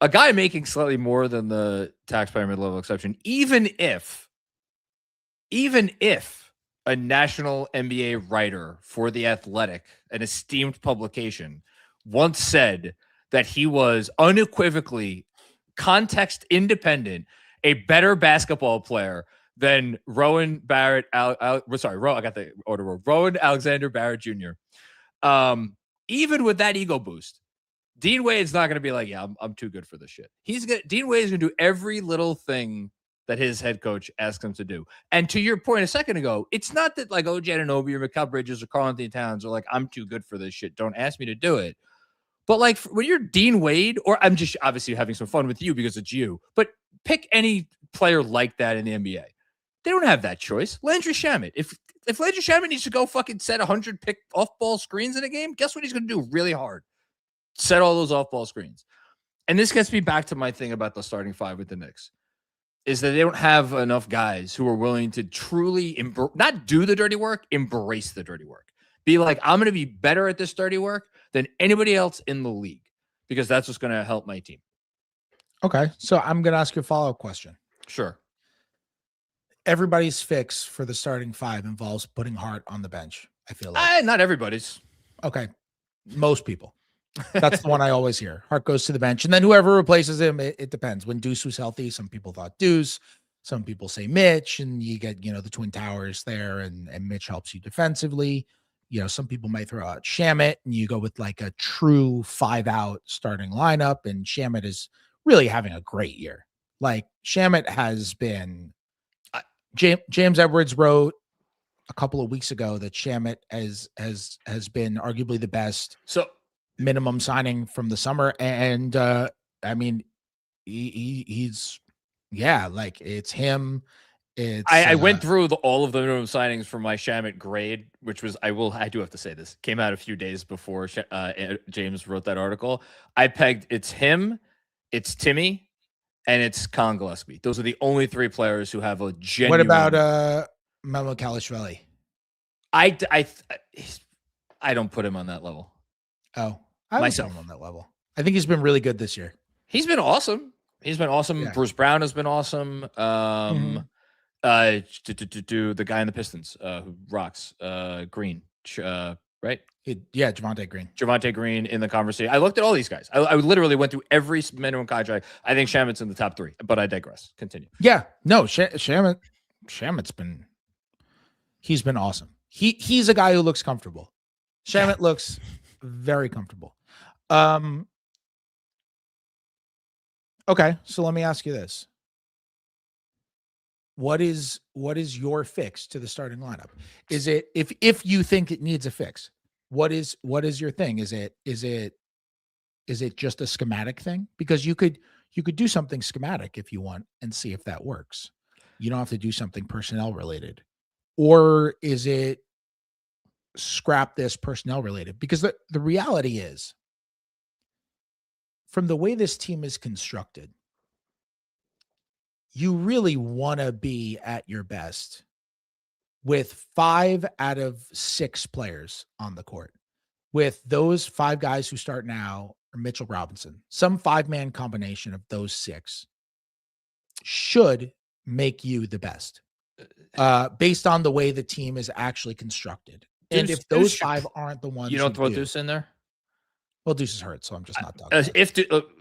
A guy making slightly more than the taxpayer mid-level exception, even if a national NBA writer for The Athletic, an esteemed publication, once said that he was unequivocally, context independent, a better basketball player than Rowan Barrett. I got the order wrong. Rowan Alexander Barrett Jr. Even with that ego boost, Dean Wade's not going to be like, yeah, I'm too good for this shit. Dean Wade's going to do every little thing that his head coach asks him to do. And to your point a second ago, it's not that like OG Anunoby or Mikal Bridges or Karl-Anthony Towns are like, I'm too good for this shit, don't ask me to do it. But like when you're Dean Wade, or I'm just obviously having some fun with you because it's you, but pick any player like that in the NBA. They don't have that choice. Landry Shamet. If Landry Shamet needs to go fucking set 100 pick off-ball screens in a game, guess what he's going to do really hard? Set all those off-ball screens. And this gets me back to my thing about the starting five with the Knicks, is that they don't have enough guys who are willing to truly not do the dirty work, embrace the dirty work. Be like, I'm going to be better at this dirty work than anybody else in the league, because that's what's going to help my team. Okay. So I'm going to ask you a follow-up question. Sure. Everybody's fix for the starting five involves putting Hart on the bench, I feel like. Not everybody's. Okay. Most people. That's the one I always hear. Hart goes to the bench, and then whoever replaces him, it depends. When Deuce was healthy, some people thought Deuce, some people say Mitch, and you get, the Twin Towers there, and Mitch helps you defensively. Some people might throw out Shamet, and you go with like a true 5-out starting lineup, and Shamet is really having a great year. Like, Shamet has been, James Edwards wrote a couple of weeks ago that Shamet has been arguably the best minimum signing from the summer. And I mean, he's like, it's him. I went through all of the minimum signings for my Shamet grade, which was, I do have to say this, came out a few days before James wrote that article. I pegged, it's him, it's Timmy, and it's Colin Gillespie. Those are the only three players who have a genuine. What about Memo Kalashvili? I don't put him on that level. Oh, I myself put him on that level. I think he's been really good this year. He's been awesome. Yeah. Bruce Brown has been awesome. The guy in the Pistons who rocks, Green, right? Javonte Green in the conversation. I looked at all these guys. I literally went through every minimum contract. I think Shamet's in the top three, but I digress. Continue. Yeah, no, Shamet's he's been awesome. He's a guy who looks comfortable. Shamet looks very comfortable. Okay, so let me ask you this. What is your fix to the starting lineup? Is it, if you think it needs a fix, what is your thing? Is it Is it just a schematic thing? Because you could do something schematic if you want and see if that works. You don't have to do something personnel related. Or is it scrap this personnel related? Because the reality is, from the way this team is constructed, you really want to be at your best with 5 out of 6 players on the court. With those 5 guys who start now are Mitchell Robinson. Some 5-man combination of those 6 should make you the best, based on the way the team is actually constructed. And if those 5 aren't the ones, you don't throw Deuce in there. Well, Deuce is hurt, so I'm just not talking.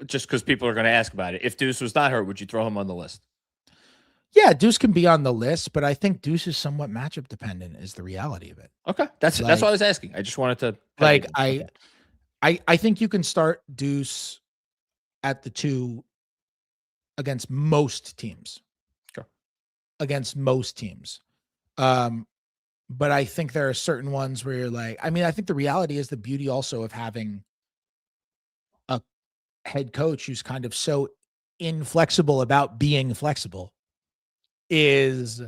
Just because people are going to ask about it, if Deuce was not hurt, would you throw him on the list? Yeah, Deuce can be on the list, but I think Deuce is somewhat matchup dependent. Is the reality of it? Okay, that's what I was asking. I just wanted to I think you can start Deuce at the 2 against most teams. Sure. Against most teams. But I think there are certain ones where you're like, I mean, I think the reality is the beauty also of having a head coach who's kind of so inflexible about being flexible is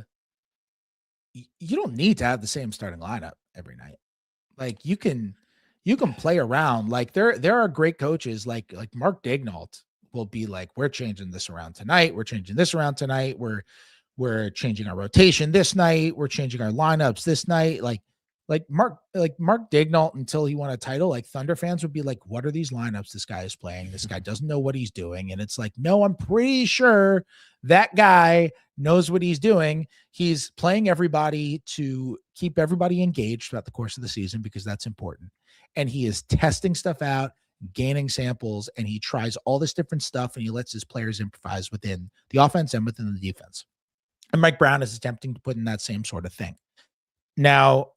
you don't need to have the same starting lineup every night. Like you can play around. Like there are great coaches like Mark Daignault will be like, we're changing this around tonight. We're changing this around tonight. We're changing our rotation this night. We're changing our lineups this night. Like Mark Daignault, until he won a title, like Thunder fans would be like, what are these lineups this guy is playing? This guy doesn't know what he's doing. And it's like, no, I'm pretty sure that guy knows what he's doing. He's playing everybody to keep everybody engaged throughout the course of the season because that's important. And he is testing stuff out, gaining samples, and he tries all this different stuff, and he lets his players improvise within the offense and within the defense. And Mike Brown is attempting to put in that same sort of thing. Now,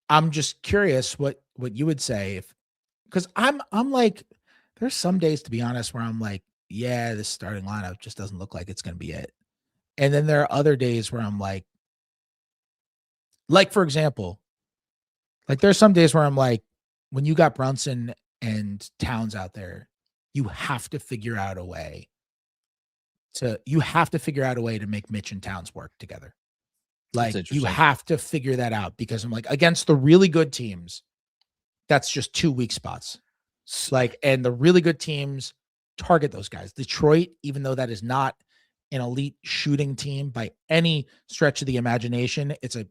I'm just curious what you would say because I'm like, there's some days, to be honest, where I'm like, yeah, this starting lineup just doesn't look like it's going to be it. And then there are other days where I'm like, for example, like there's some days where I'm like, when you got Brunson and Towns out there, you have to figure out a way to make Mitch and Towns work together. Like you have to figure that out because I'm like, against the really good teams, that's just 2 weak spots. Like, and the really good teams target those guys. Detroit, even though that is not an elite shooting team by any stretch of the imagination, it's a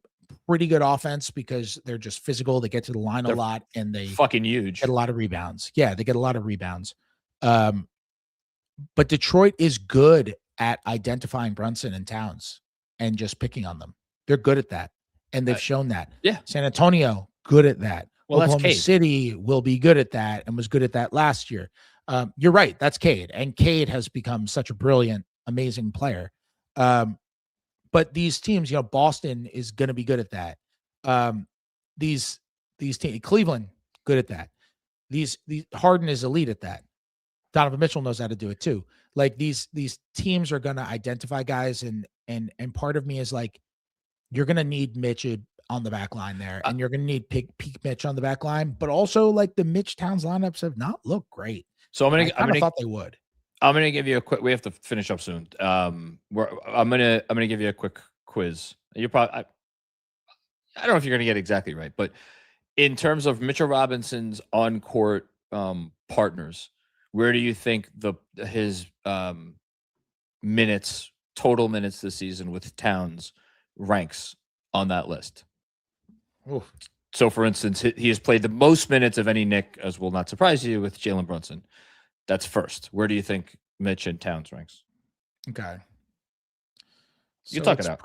pretty good offense because they're just physical. They get to the line a lot and they fucking huge. Get a lot of rebounds. Yeah, they get a lot of rebounds. But Detroit is good at identifying Brunson and Towns and just picking on them. They're good at that, and they've shown that. Yeah. San Antonio, good at that. Well, Oklahoma City will be good at that and was good at that last year. You're right. That's Cade, and Cade has become such a brilliant, amazing player. But these teams, Boston is going to be good at that. These teams, Cleveland, good at that. These Harden is elite at that. Donovan Mitchell knows how to do it too. Like these teams are going to identify guys, and part of me is like, you're going to need Mitch on the back line there, and you're going to need peak Mitch on the back line, but also like the Mitch Towns lineups have not looked great. So I thought they would. I'm going to give you a quick, we have to finish up soon. I'm going to give you a quick quiz. You're probably, I don't know if you're going to get it exactly right, but in terms of Mitchell Robinson's on-court partners, where do you think his total minutes this season with Towns ranks on that list? Oof. So, for instance, he has played the most minutes of any Knick, as will not surprise you, with Jalen Brunson. That's first. Where do you think Mitch and Towns ranks? Okay. You talk it out.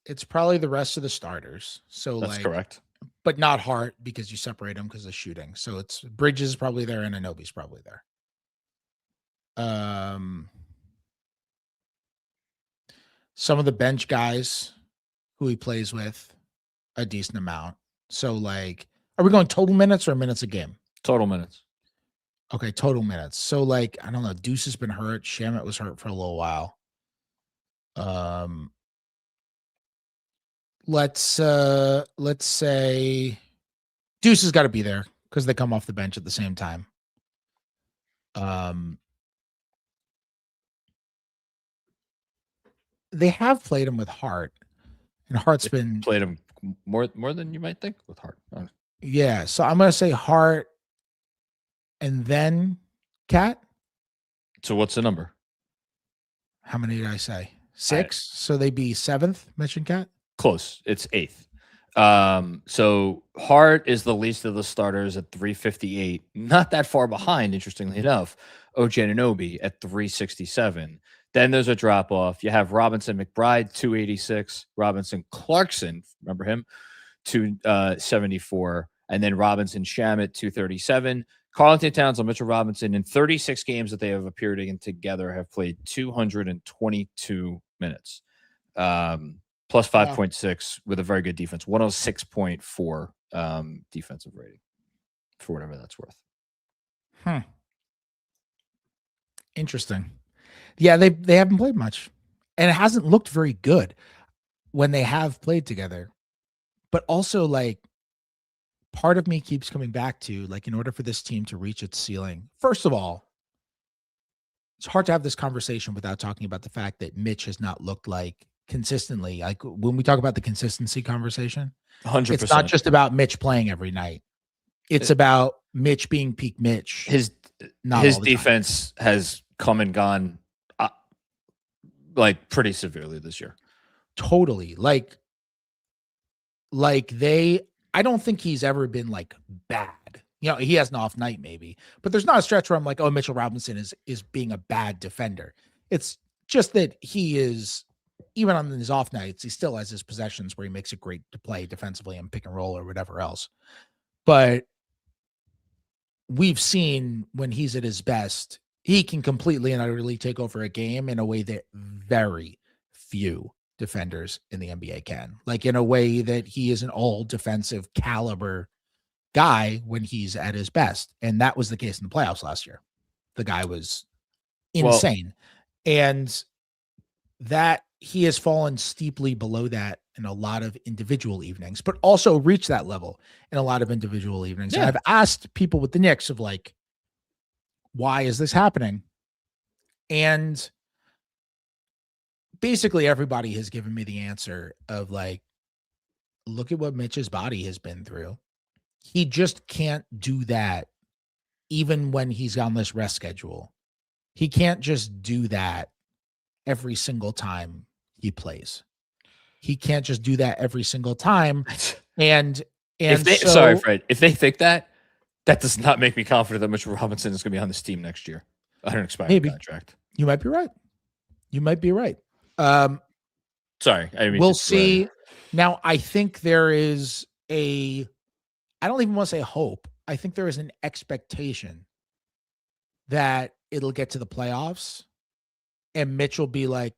It's probably the rest of the starters. So that's correct. But not Hart because you separate them because of shooting. So it's Bridges probably there and Anunoby's probably there. Some of the bench guys who he plays with a decent amount. So like, are we going total minutes or minutes a game? Total minutes. Okay, total minutes. So like, I don't know. Deuce has been hurt. Shamet was hurt for a little while. Let's say Deuce has got to be there because they come off the bench at the same time. They have played him with heart, and Hart's been played him more than you might think with Hart. Yeah, so I'm gonna say Hart, and then Cat. So what's the number? How many did I say? 6. So they'd be 7th. Mitch and Cat. Close. It's 8th. So Hart is the least of the starters at 358. Not that far behind, interestingly enough, OG Anunoby at 367. Then there's a drop off. You have Robinson McBride, 286. Robinson Clarkson, remember him, 274. And then Robinson Shamet, 237. Karl-Anthony Towns and Mitchell Robinson, in 36 games that they have appeared in together, have played 222 minutes. Plus 5.6 with a very good defense, 106.4 defensive rating, for whatever that's worth. Interesting. Yeah, they haven't played much, and it hasn't looked very good when they have played together. But also, like, part of me keeps coming back to, like, in order for this team to reach its ceiling, first of all, it's hard to have this conversation without talking about the fact that Mitch has not looked like consistently. Like, when we talk about the consistency conversation, 100%. It's not just about Mitch playing every night. It's about Mitch being peak Mitch. His defense has come and gone like pretty severely this year. Totally. Like I don't think he's ever been like bad. You know, he has an off night maybe, but there's not a stretch where I'm like, oh, Mitchell Robinson is being a bad defender. It's just that he is, even on his off nights, he still has his possessions where he makes it great to play defensively and pick and roll or whatever else. But we've seen when he's at his best, he can completely and utterly take over a game in a way that very few defenders in the NBA can. Like, in a way that he is an all defensive caliber guy when he's at his best. And that was the case in the playoffs last year. The guy was insane. And that he has fallen steeply below that in a lot of individual evenings, but also reached that level in a lot of individual evenings. Yeah. And I've asked people with the Knicks of like, why is this happening? And basically everybody has given me the answer of like, look at what Mitch's body has been through. He just can't do that even when he's on this rest schedule. He can't just do that every single time he plays. He can't just do that every single time. And sorry, Fred, if they think that does not make me confident that Mitchell Robinson is going to be on this team next year. I don't expect a contract. You might be right. You might be right. Sorry. I mean, we'll see. Now, I think there is I don't even want to say hope. I think there is an expectation that it'll get to the playoffs and Mitch will be like,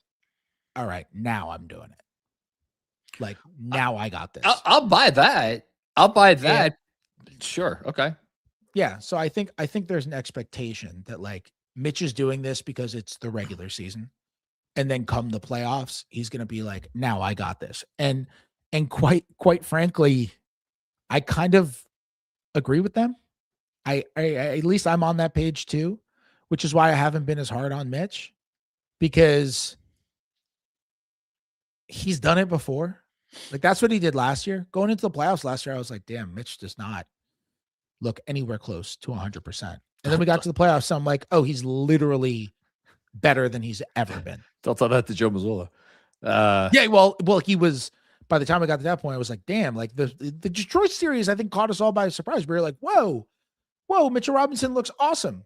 all right, now I'm doing it. Like, now I got this. I'll buy that. I'll buy that. Sure. Okay. Yeah. So I think there's an expectation that like Mitch is doing this because it's the regular season. And then come the playoffs, he's going to be like, now I got this. And quite frankly, I kind of agree with them. I at least I'm on that page too, which is why I haven't been as hard on Mitch, because he's done it before. Like, that's what he did last year. Going into the playoffs last year, I was like, damn, Mitch does not look anywhere close to 100%. And then we got to the playoffs, and I'm like, oh, he's literally better than he's ever been. Don't tell that to Joe Mazzulla. Yeah, well, he was, by the time I got to that point, I was like, damn, like the Detroit series, I think, caught us all by surprise. We were like, whoa, Mitchell Robinson looks awesome.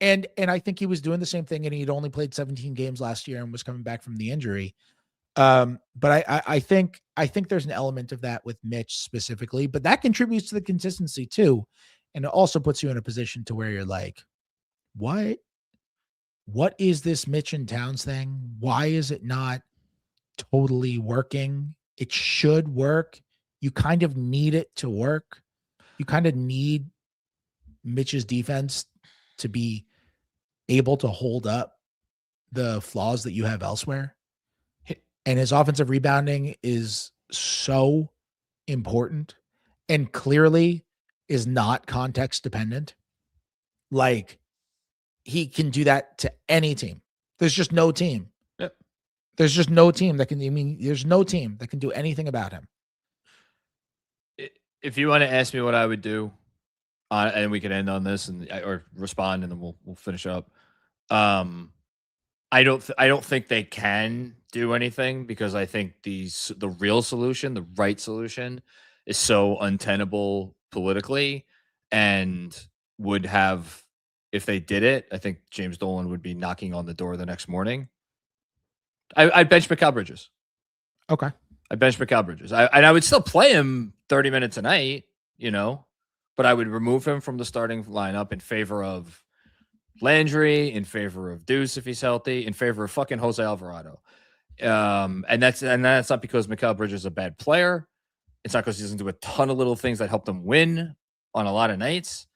And I think he was doing the same thing, and he'd only played 17 games last year and was coming back from the injury. But I think there's an element of that with Mitch specifically, but that contributes to the consistency too. And it also puts you in a position to where you're like, what is this Mitch and Towns thing? Why is it not totally working? It should work. You kind of need it to work. You kind of need Mitch's defense to be able to hold up the flaws that you have elsewhere. And his offensive rebounding is so important and clearly is not context dependent. Like, he can do that to any team. There's just no team. Yep. There's just no team that can. There's no team that can do anything about him. If you want to ask me what I would do, and we can end on this or respond, and then we'll finish up. I don't think they can do anything because I think the real solution, the right solution, is so untenable politically, and would have, if they did it, I think James Dolan would be knocking on the door the next morning. I'd bench Mikal Bridges. Okay. I bench Mikal Bridges. I would still play him 30 minutes a night, but I would remove him from the starting lineup in favor of Landry, in favor of Deuce if he's healthy, in favor of fucking Jose Alvarado. And that's not because Mikal Bridges is a bad player. It's not because he doesn't do a ton of little things that help them win on a lot of nights.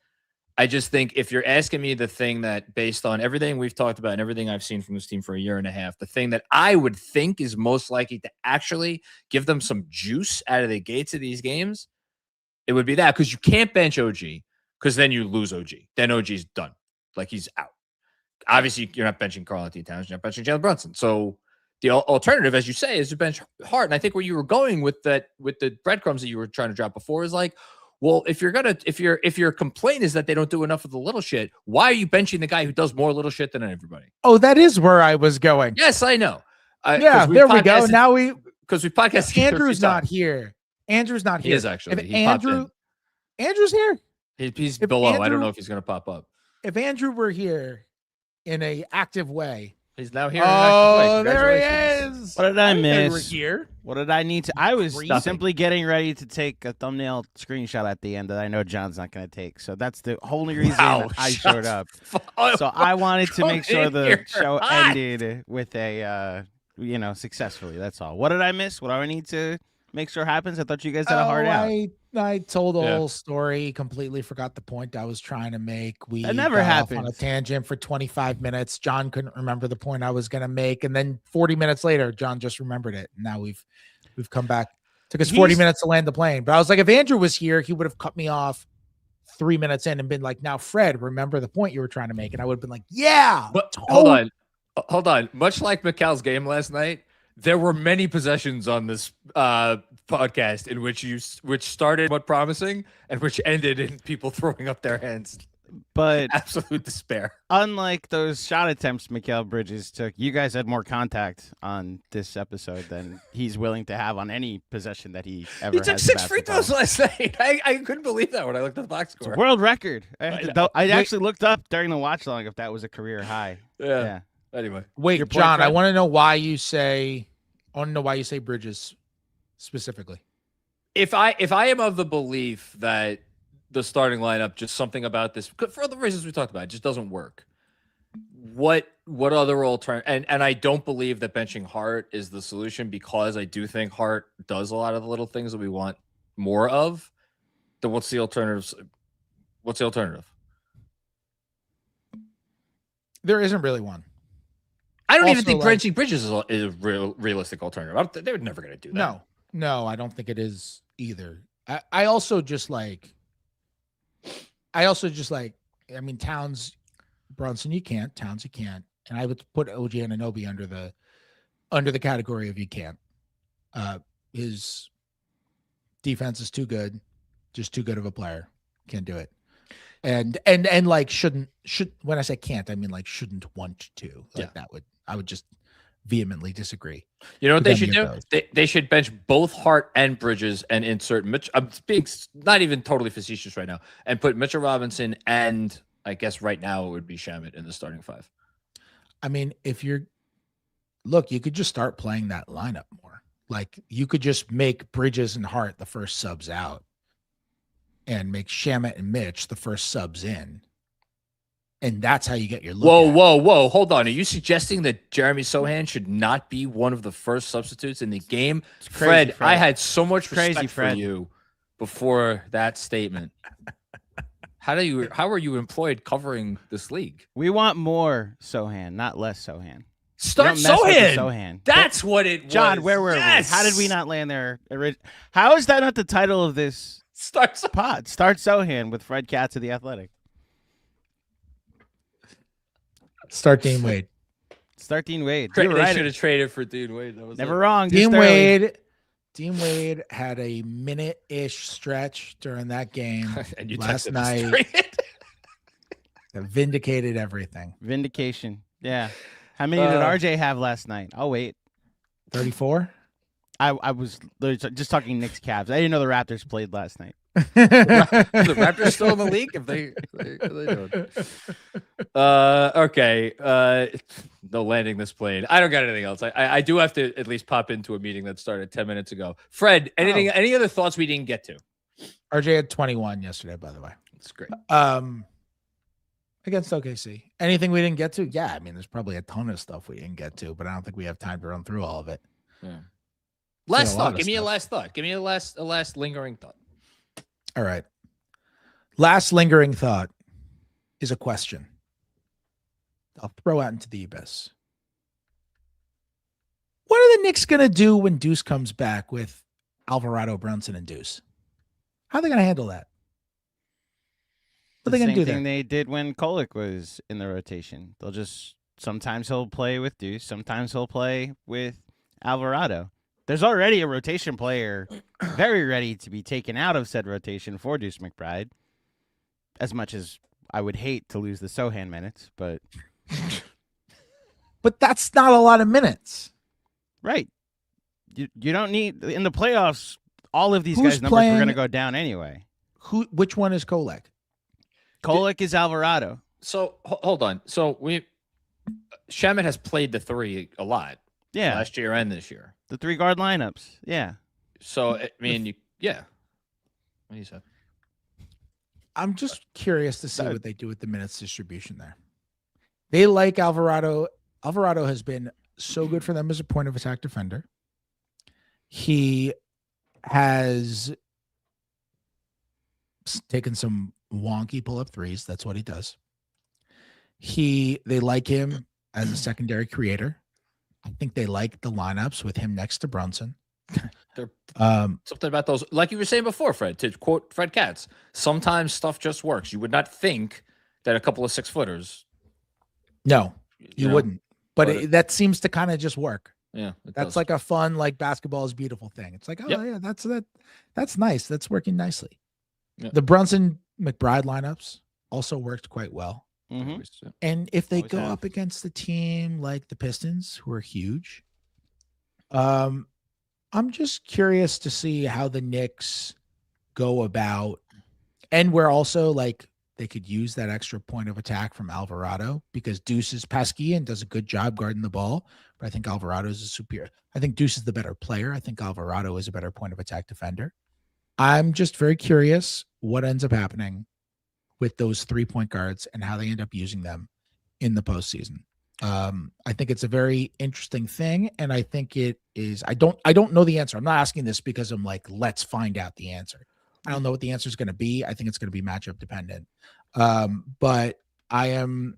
I just think if you're asking me the thing that, based on everything we've talked about and everything I've seen from this team for a year and a half, the thing that I would think is most likely to actually give them some juice out of the gates of these games, it would be that, because you can't bench OG, because then you lose OG. Then OG's done. Like, he's out. Obviously, you're not benching Karl-Anthony Towns. You're not benching Jalen Brunson. So the alternative, as you say, is to bench Hart. And I think where you were going with that, with the breadcrumbs that you were trying to drop before, is like, well, if your complaint is that they don't do enough of the little shit, why are you benching the guy who does more little shit than everybody? Oh, that is where I was going. Yes, I know. Yeah, there we go. Now because we podcasted. Andrew's not here. Andrew's not here. He is actually. If Andrew's here. He's below. I don't know if he's going to pop up. If Andrew were here in a active way. He's now here. Oh, there he is. What did I miss? We're here. What did I need to? I was simply getting ready to take a thumbnail screenshot at the end that I know John's not going to take. So that's the only reason I showed up. So I wanted to make sure the show ended with a, successfully. That's all. What did I miss? What do I need to make sure happens? I thought you guys had a hard out. I told the whole story, completely forgot the point I was trying to make. That never happened. On a tangent for 25 minutes. John couldn't remember the point I was going to make. And then 40 minutes later, John just remembered it. And now we've come back. Took us 40 minutes to land the plane. But I was like, if Andrew was here, he would have cut me off 3 minutes in and been like, now, Fred, remember the point you were trying to make. And I would have been like, yeah. But hold on. Much like Mikal's game last night, there were many possessions on this podcast in which started what promising and which ended in people throwing up their hands. But absolute despair. Unlike those shot attempts Mikal Bridges took, you guys had more contact on this episode than he's willing to have on any possession that he ever has. He took 6 free throws last night. I couldn't believe that when I looked at the box score. It's a world record. I actually looked up during the watch long if that was a career high. Yeah. Anyway, wait, John, I want to know why you say. I want to know why you say Bridges specifically. If I am of the belief that the starting lineup, just something about this, for all the reasons we talked about, it just doesn't work. What other alternative? And I don't believe that benching Hart is the solution, because I do think Hart does a lot of the little things that we want more of. Then what's the alternatives? What's the alternative? There isn't really one. I don't even think benching Bridges is a realistic alternative. They're never going to do that. No, I don't think it is either. I also just like, I mean, Towns, Brunson, you can't. Towns, you can't. And I would put OG Anunoby under the category of you can't. His defense is too good, just too good of a player. Can't do it. And like should when I say can't, I mean like shouldn't want to. Like I would just vehemently disagree. You know what they should do? They should bench both Hart and Bridges and insert Mitch. I'm being not even totally facetious right now, and put Mitchell Robinson and I guess right now it would be Shamet in the starting 5. I mean, you could just start playing that lineup more. Like you could just make Bridges and Hart the first subs out, and make Shamet and Mitch the first subs in. And that's how you get your look. Whoa. Hold on. Are you suggesting that Jeremy Sohan should not be one of the first substitutes in the game? Fred, I had so much respect for you before that statement. How are you employed covering this league? We want more Sohan, not less Sohan. Start Sohan. That's what it was. John, where were we? How did we not land there? How is that not the title of this pod? Start Sohan with Fred Katz of The Athletic. Start Dean Wade. Start Dean Wade. They You're right. should have traded for Dean Wade. That was Never wrong. Dean just early. Wade. Dean Wade had a minute-ish stretch during that game And you last texted us night during it. that vindicated everything. Vindication. Yeah. How many did RJ have last night? I'll wait. 34? I was just talking Knicks Cavs. I didn't know the Raptors played last night. The Raptors still in the league? If they doing? Okay. No landing this plane. I don't got anything else. I do have to at least pop into a meeting that started 10 minutes ago. Fred, any other thoughts we didn't get to? RJ had 21 yesterday, by the way. That's great. Against OKC. Anything we didn't get to? Yeah, I mean, there's probably a ton of stuff we didn't get to, but I don't think we have time to run through all of it. Yeah. Last thought. Give me a stuff. last thought. Give me a last lingering thought. All right. Last lingering thought is a question I'll throw out into the abyss. What are the Knicks going to do when Deuce comes back with Alvarado, Brunson, and Deuce? How are they going to handle that? What are they going to do Same thing there? they did when Kolek was in the rotation. Sometimes he'll play with Deuce. Sometimes he'll play with Alvarado. There's already a rotation player very ready to be taken out of said rotation for Deuce McBride. As much as I would hate to lose the Sohan minutes, but that's not a lot of minutes. right. You don't need in the playoffs. All of these Who's guys' numbers playing- were going to go down anyway. Which one is Kolek? Kolek is Alvarado. So hold on. So Shamet has played the three a lot. Yeah, Last year and this year. the 3-guard lineups. Yeah. So I mean, yeah. What do you say? I'm just curious to see what they do with the minutes distribution there. They like Alvarado. Alvarado has been so good for them as a point of attack defender. He has taken some wonky pull-up threes. That's what he does. They like him as a secondary creator. I think they like the lineups with him next to Brunson. Something about those, like you were saying before, Fred, to quote Fred Katz, sometimes stuff just works. You would not think that a couple of 6-footers. No, you know, wouldn't. But that seems to kind of just work. Yeah. That's like a fun, like basketball is beautiful thing. It's like, oh yeah, that's nice. That's working nicely. Yep. The Brunson McBride lineups also worked quite well. Mm-hmm. And if they Always go have. up against a team like the Pistons, who are huge, I'm just curious to see how the Knicks go about, and we're also like they could use that extra point of attack from Alvarado because Deuce is pesky and does a good job guarding the ball. But I think Alvarado is a superior. I think Deuce is the better player. I think Alvarado is a better point of attack defender. I'm just very curious what ends up happening with those 3-point guards and how they end up using them in the postseason. I think it's a very interesting thing, and I think it is. I don't know the answer. I'm not asking this because I'm like, let's find out the answer. I don't know what the answer is going to be. I think it's going to be matchup dependent. But I am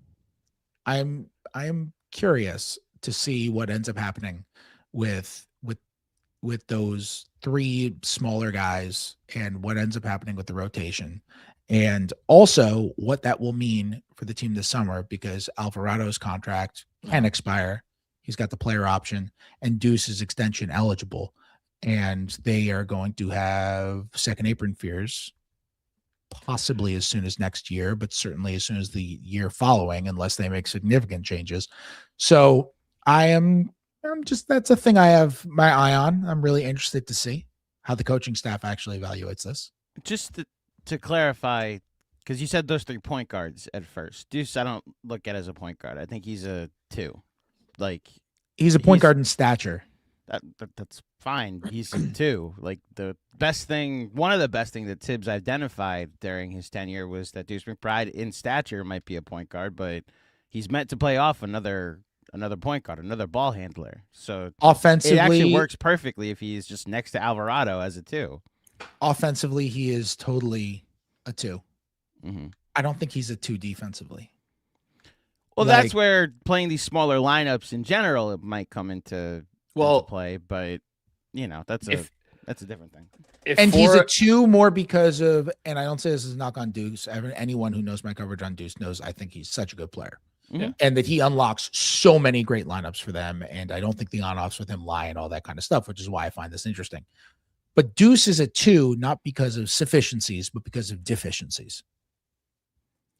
curious to see what ends up happening with those 3 smaller guys and what ends up happening with the rotation. And also what that will mean for the team this summer, because Alvarado's contract can expire. He's got the player option, and Deuce is extension eligible. And they are going to have second apron fears, possibly as soon as next year, but certainly as soon as the year following, unless they make significant changes. So I'm just, that's a thing I have my eye on. I'm really interested to see how the coaching staff actually evaluates this. Just to clarify, because you said those 3-point guards at first. Deuce, I don't look at as a point guard. I think he's a 2. Like he's a point guard in stature. That's fine. He's a 2. Like one of the best things that Tibbs identified during his tenure was that Deuce McBride in stature might be a point guard, but he's meant to play off another point guard, another ball handler. So offensively, it actually works perfectly if he's just next to Alvarado as a 2. Offensively, he is totally a 2. Mm-hmm. I don't think he's a 2 defensively. Well, that's where playing these smaller lineups in general, it might come into play, but that's a different thing. He's a 2 more because of, and I don't say this is a knock on Deuce. Anyone who knows my coverage on Deuce knows I think he's such a good player. and that he unlocks so many great lineups for them. And I don't think the on-offs with him lie and all that kind of stuff, which is why I find this interesting. But Deuce is a 2, not because of sufficiencies, but because of deficiencies.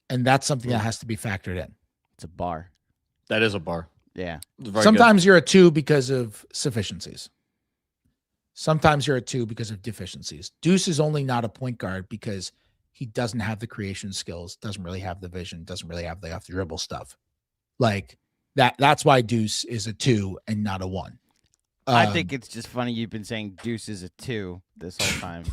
And that's something that has to be factored in. It's a bar. That is a bar. Yeah. Sometimes you're a 2 because of sufficiencies. Sometimes you're a 2 because of deficiencies. Deuce is only not a point guard because he doesn't have the creation skills, doesn't really have the vision, doesn't really have the off the dribble stuff. Like that's why Deuce is a 2 and not a 1. I think it's just funny you've been saying Deuce is a 2 this whole time.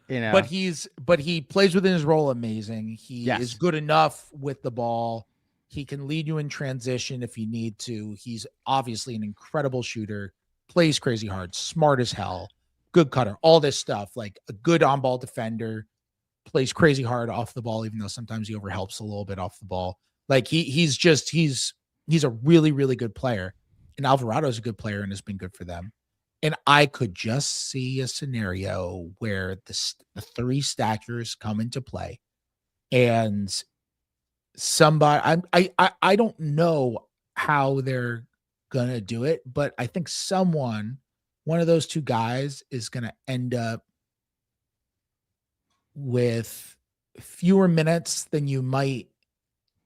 You know, but he plays within his role amazing. He is good enough with the ball. He can lead you in transition if you need to. He's obviously an incredible shooter, plays crazy hard, smart as hell, good cutter, all this stuff, like a good on-ball defender, plays crazy hard off the ball, even though sometimes he overhelps a little bit off the ball. Like he's a really, really good player. And Alvarado's a good player and has been good for them. And I could just see a scenario where the 3 stackers come into play and somebody, I don't know how they're going to do it, but I think one of those 2 guys is going to end up with fewer minutes than you might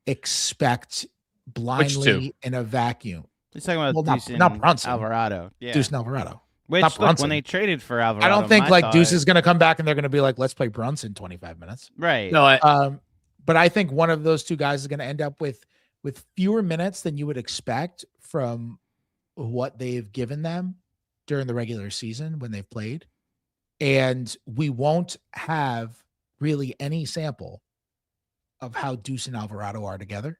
expect blindly in a vacuum. He's talking about Deuce not Brunson. Alvarado. Yeah. Deuce and Alvarado. Which, look, when they traded for Alvarado, I don't think like Deuce is going to come back and they're going to be like, let's play Brunson 25 minutes. Right. No, but I think one of those 2 guys is going to end up with fewer minutes than you would expect from what they've given them during the regular season when they've played. And we won't have really any sample of how Deuce and Alvarado are together.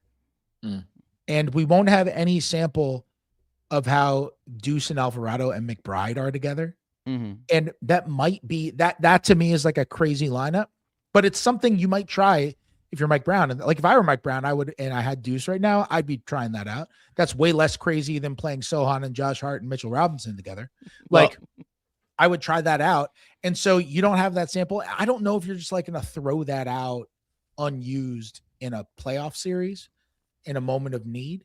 And we won't have any sample of how Deuce and Alvarado and McBride are together. And that might be that to me is like a crazy lineup, but it's something you might try if you're Mike Brown. And like, if I were Mike Brown, and I had Deuce right now, I'd be trying that out. That's way less crazy than playing Sohan and Josh Hart and Mitchell Robinson together. Like, I would try that out. And so you don't have that sample. I don't know if you're just like going to throw that out unused in a playoff series in a moment of need.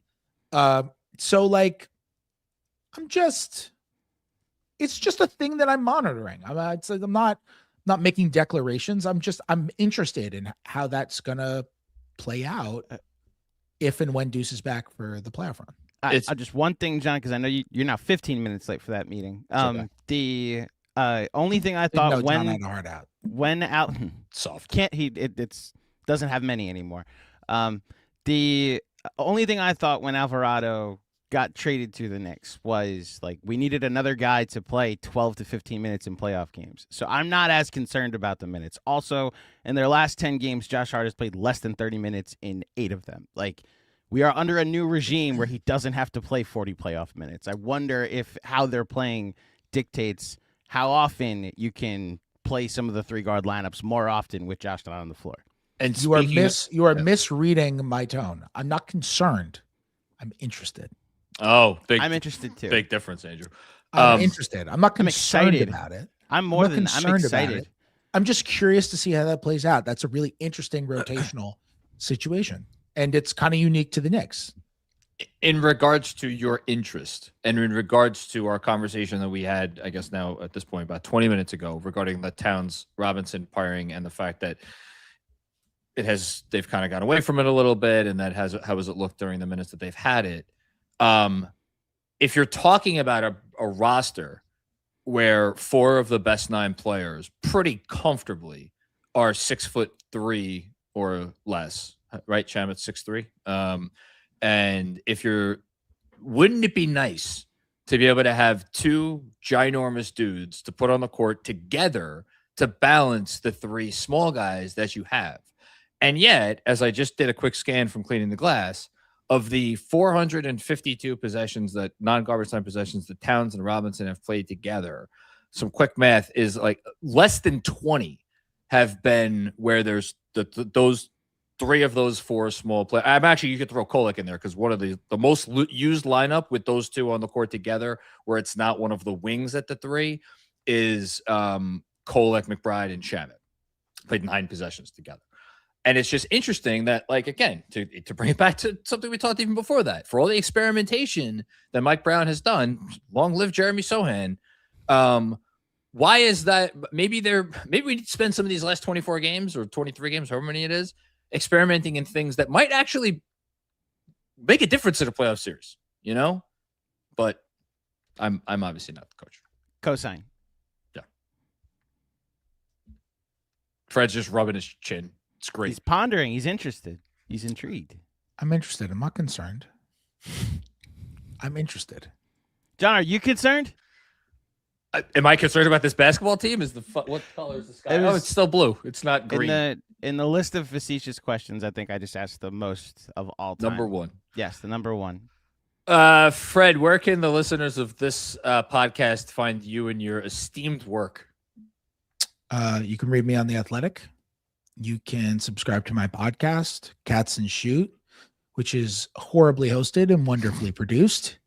So like, it's just a thing that I'm monitoring. I'm not making declarations. I'm interested in how that's going to play out if and when Deuce is back for the playoff run. Just one thing, John, because I know you're now 15 minutes late for that meeting. Okay. The only thing I thought John had a hard out. When out soft it's doesn't have many anymore. The only thing I thought when Alvarado got traded to the Knicks was like we needed another guy to play 12 to 15 minutes in playoff games. So I'm not as concerned about the minutes. Also, in their last 10 games, Josh Hart has played less than 30 minutes in 8 of them. Like, we are under a new regime where he doesn't have to play 40 playoff minutes. I wonder if how they're playing dictates how often you can play some of the 3-guard lineups more often with Josh not on the floor. And you are misreading my tone. I'm not concerned. I'm interested. Oh, I'm interested too. Big difference, Andrew. I'm interested. I'm not concerned about it. I'm excited. I'm just curious to see how that plays out. That's a really interesting rotational situation, and it's kind of unique to the Knicks. In regards to your interest, and in regards to our conversation that we had, I guess now at this point about 20 minutes ago, regarding the Towns Robinson pairing and the fact that they've kind of gone away from it a little bit, and how has it looked during the minutes that they've had it. If you're talking about a roster where 4 of the best 9 players pretty comfortably are 6'3" or less, right? Shamit's 6'3". And wouldn't it be nice to be able to have 2 ginormous dudes to put on the court together to balance the 3 small guys that you have? And yet, as I just did a quick scan from Cleaning the Glass, of the 452 possessions, that non-garbage time possessions that Towns and Robinson have played together, some quick math is like less than 20 have been where there's those 3 of those 4 small players. You could throw Kolek in there because one of the most used lineup with those 2 on the court together, where it's not one of the wings at the 3, is Kolek, McBride, and Shamit. Played 9 possessions together. And it's just interesting that, like, again, to bring it back to something we talked even before that, for all the experimentation that Mike Brown has done, long live Jeremy Sohan. Why is that? Maybe we need to spend some of these last 24 games or 23 games, however many it is, experimenting in things that might actually make a difference in a playoff series, you know? But I'm obviously not the coach. Cosign. Yeah. Fred's just rubbing his chin. It's great. He's pondering. He's interested. He's intrigued. I'm interested. I'm not concerned. I'm interested. John, are you concerned? Am I concerned about this basketball team? What color is the sky? It's still blue. It's not green. In the list of facetious questions, I think I just asked the most of all time. Number one. Yes, the number one. Fred, where can the listeners of this podcast find you and your esteemed work? You can read me on The Athletic. You can subscribe to my podcast, Katz and Shoot, which is horribly hosted and wonderfully produced.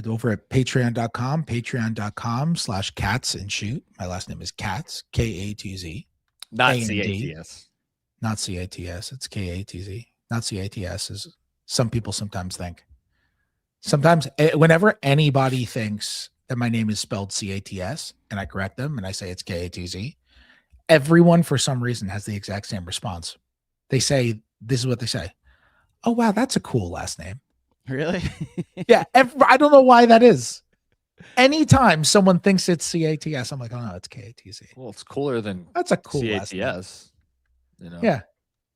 Over at patreon.com/Katz and Shoot. My last name is Katz, Katz. Not C-A-T-S. Not C-A-T-S. It's K-A-T-Z. Not C-A-T-S, as some people sometimes think. Sometimes, whenever anybody thinks that my name is spelled C-A-T-S, and I correct them and I say it's K-A-T-Z, everyone for some reason has the exact same response. They say, this is what they say. Oh, wow, that's a cool last name. Really? Yeah. I don't know why that is. Anytime someone thinks it's C-A-T-S, I'm like, oh no, it's K-A-T-Z. Well, it's cooler than that's a cool C-A-T-S. last name. You know? Yeah.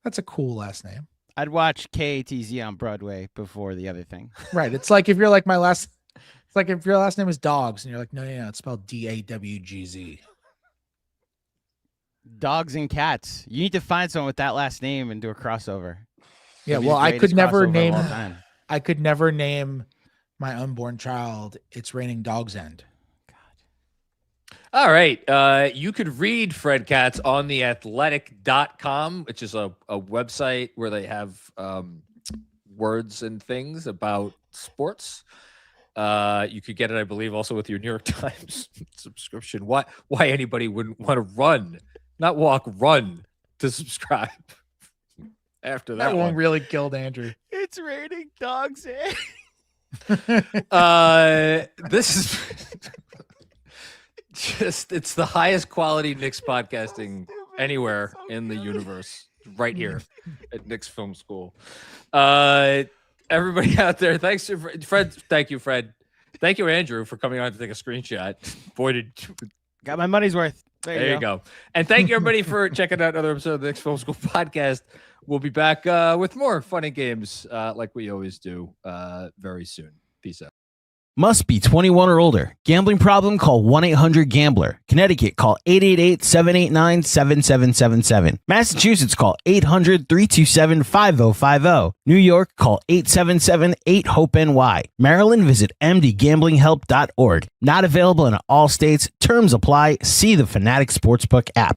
That's a cool last name. I'd watch K-A-T-Z on Broadway before the other thing. Right. It's like if you're like it's like if your last name is Dogs and you're like, no, it's spelled D-A-W-G-Z. Dogs and Cats. You need to find someone with that last name and do a crossover. Yeah. Well, I could never name my unborn child It's Raining Dog's End. All right. You could read Fred Katz on theathletic.com, which is a website where they have words and things about sports. You could get it, I believe, also with your New York Times subscription. Why anybody wouldn't want to run, not walk, run to subscribe after that one one. Really killed Andrew. It's Raining Dog's End. This is it's the highest quality Knicks podcasting anywhere in the universe, right here at Knicks Film School. Everybody out there, thanks to Fred. Thank you, Fred. Thank you, Andrew, for coming on to take a screenshot. Boy, got my money's worth. There you go. And thank you, everybody, for checking out another episode of the Knicks Film School Podcast. We'll be back with more fun and games like we always do very soon. Peace out. Must be 21 or older. Gambling problem? Call 1-800-GAMBLER. Connecticut, call 888-789-7777. Massachusetts, call 800-327-5050. New York, call 877-8-HOPE-NY. Maryland, visit mdgamblinghelp.org. Not available in all states. Terms apply. See the Fanatics Sportsbook app.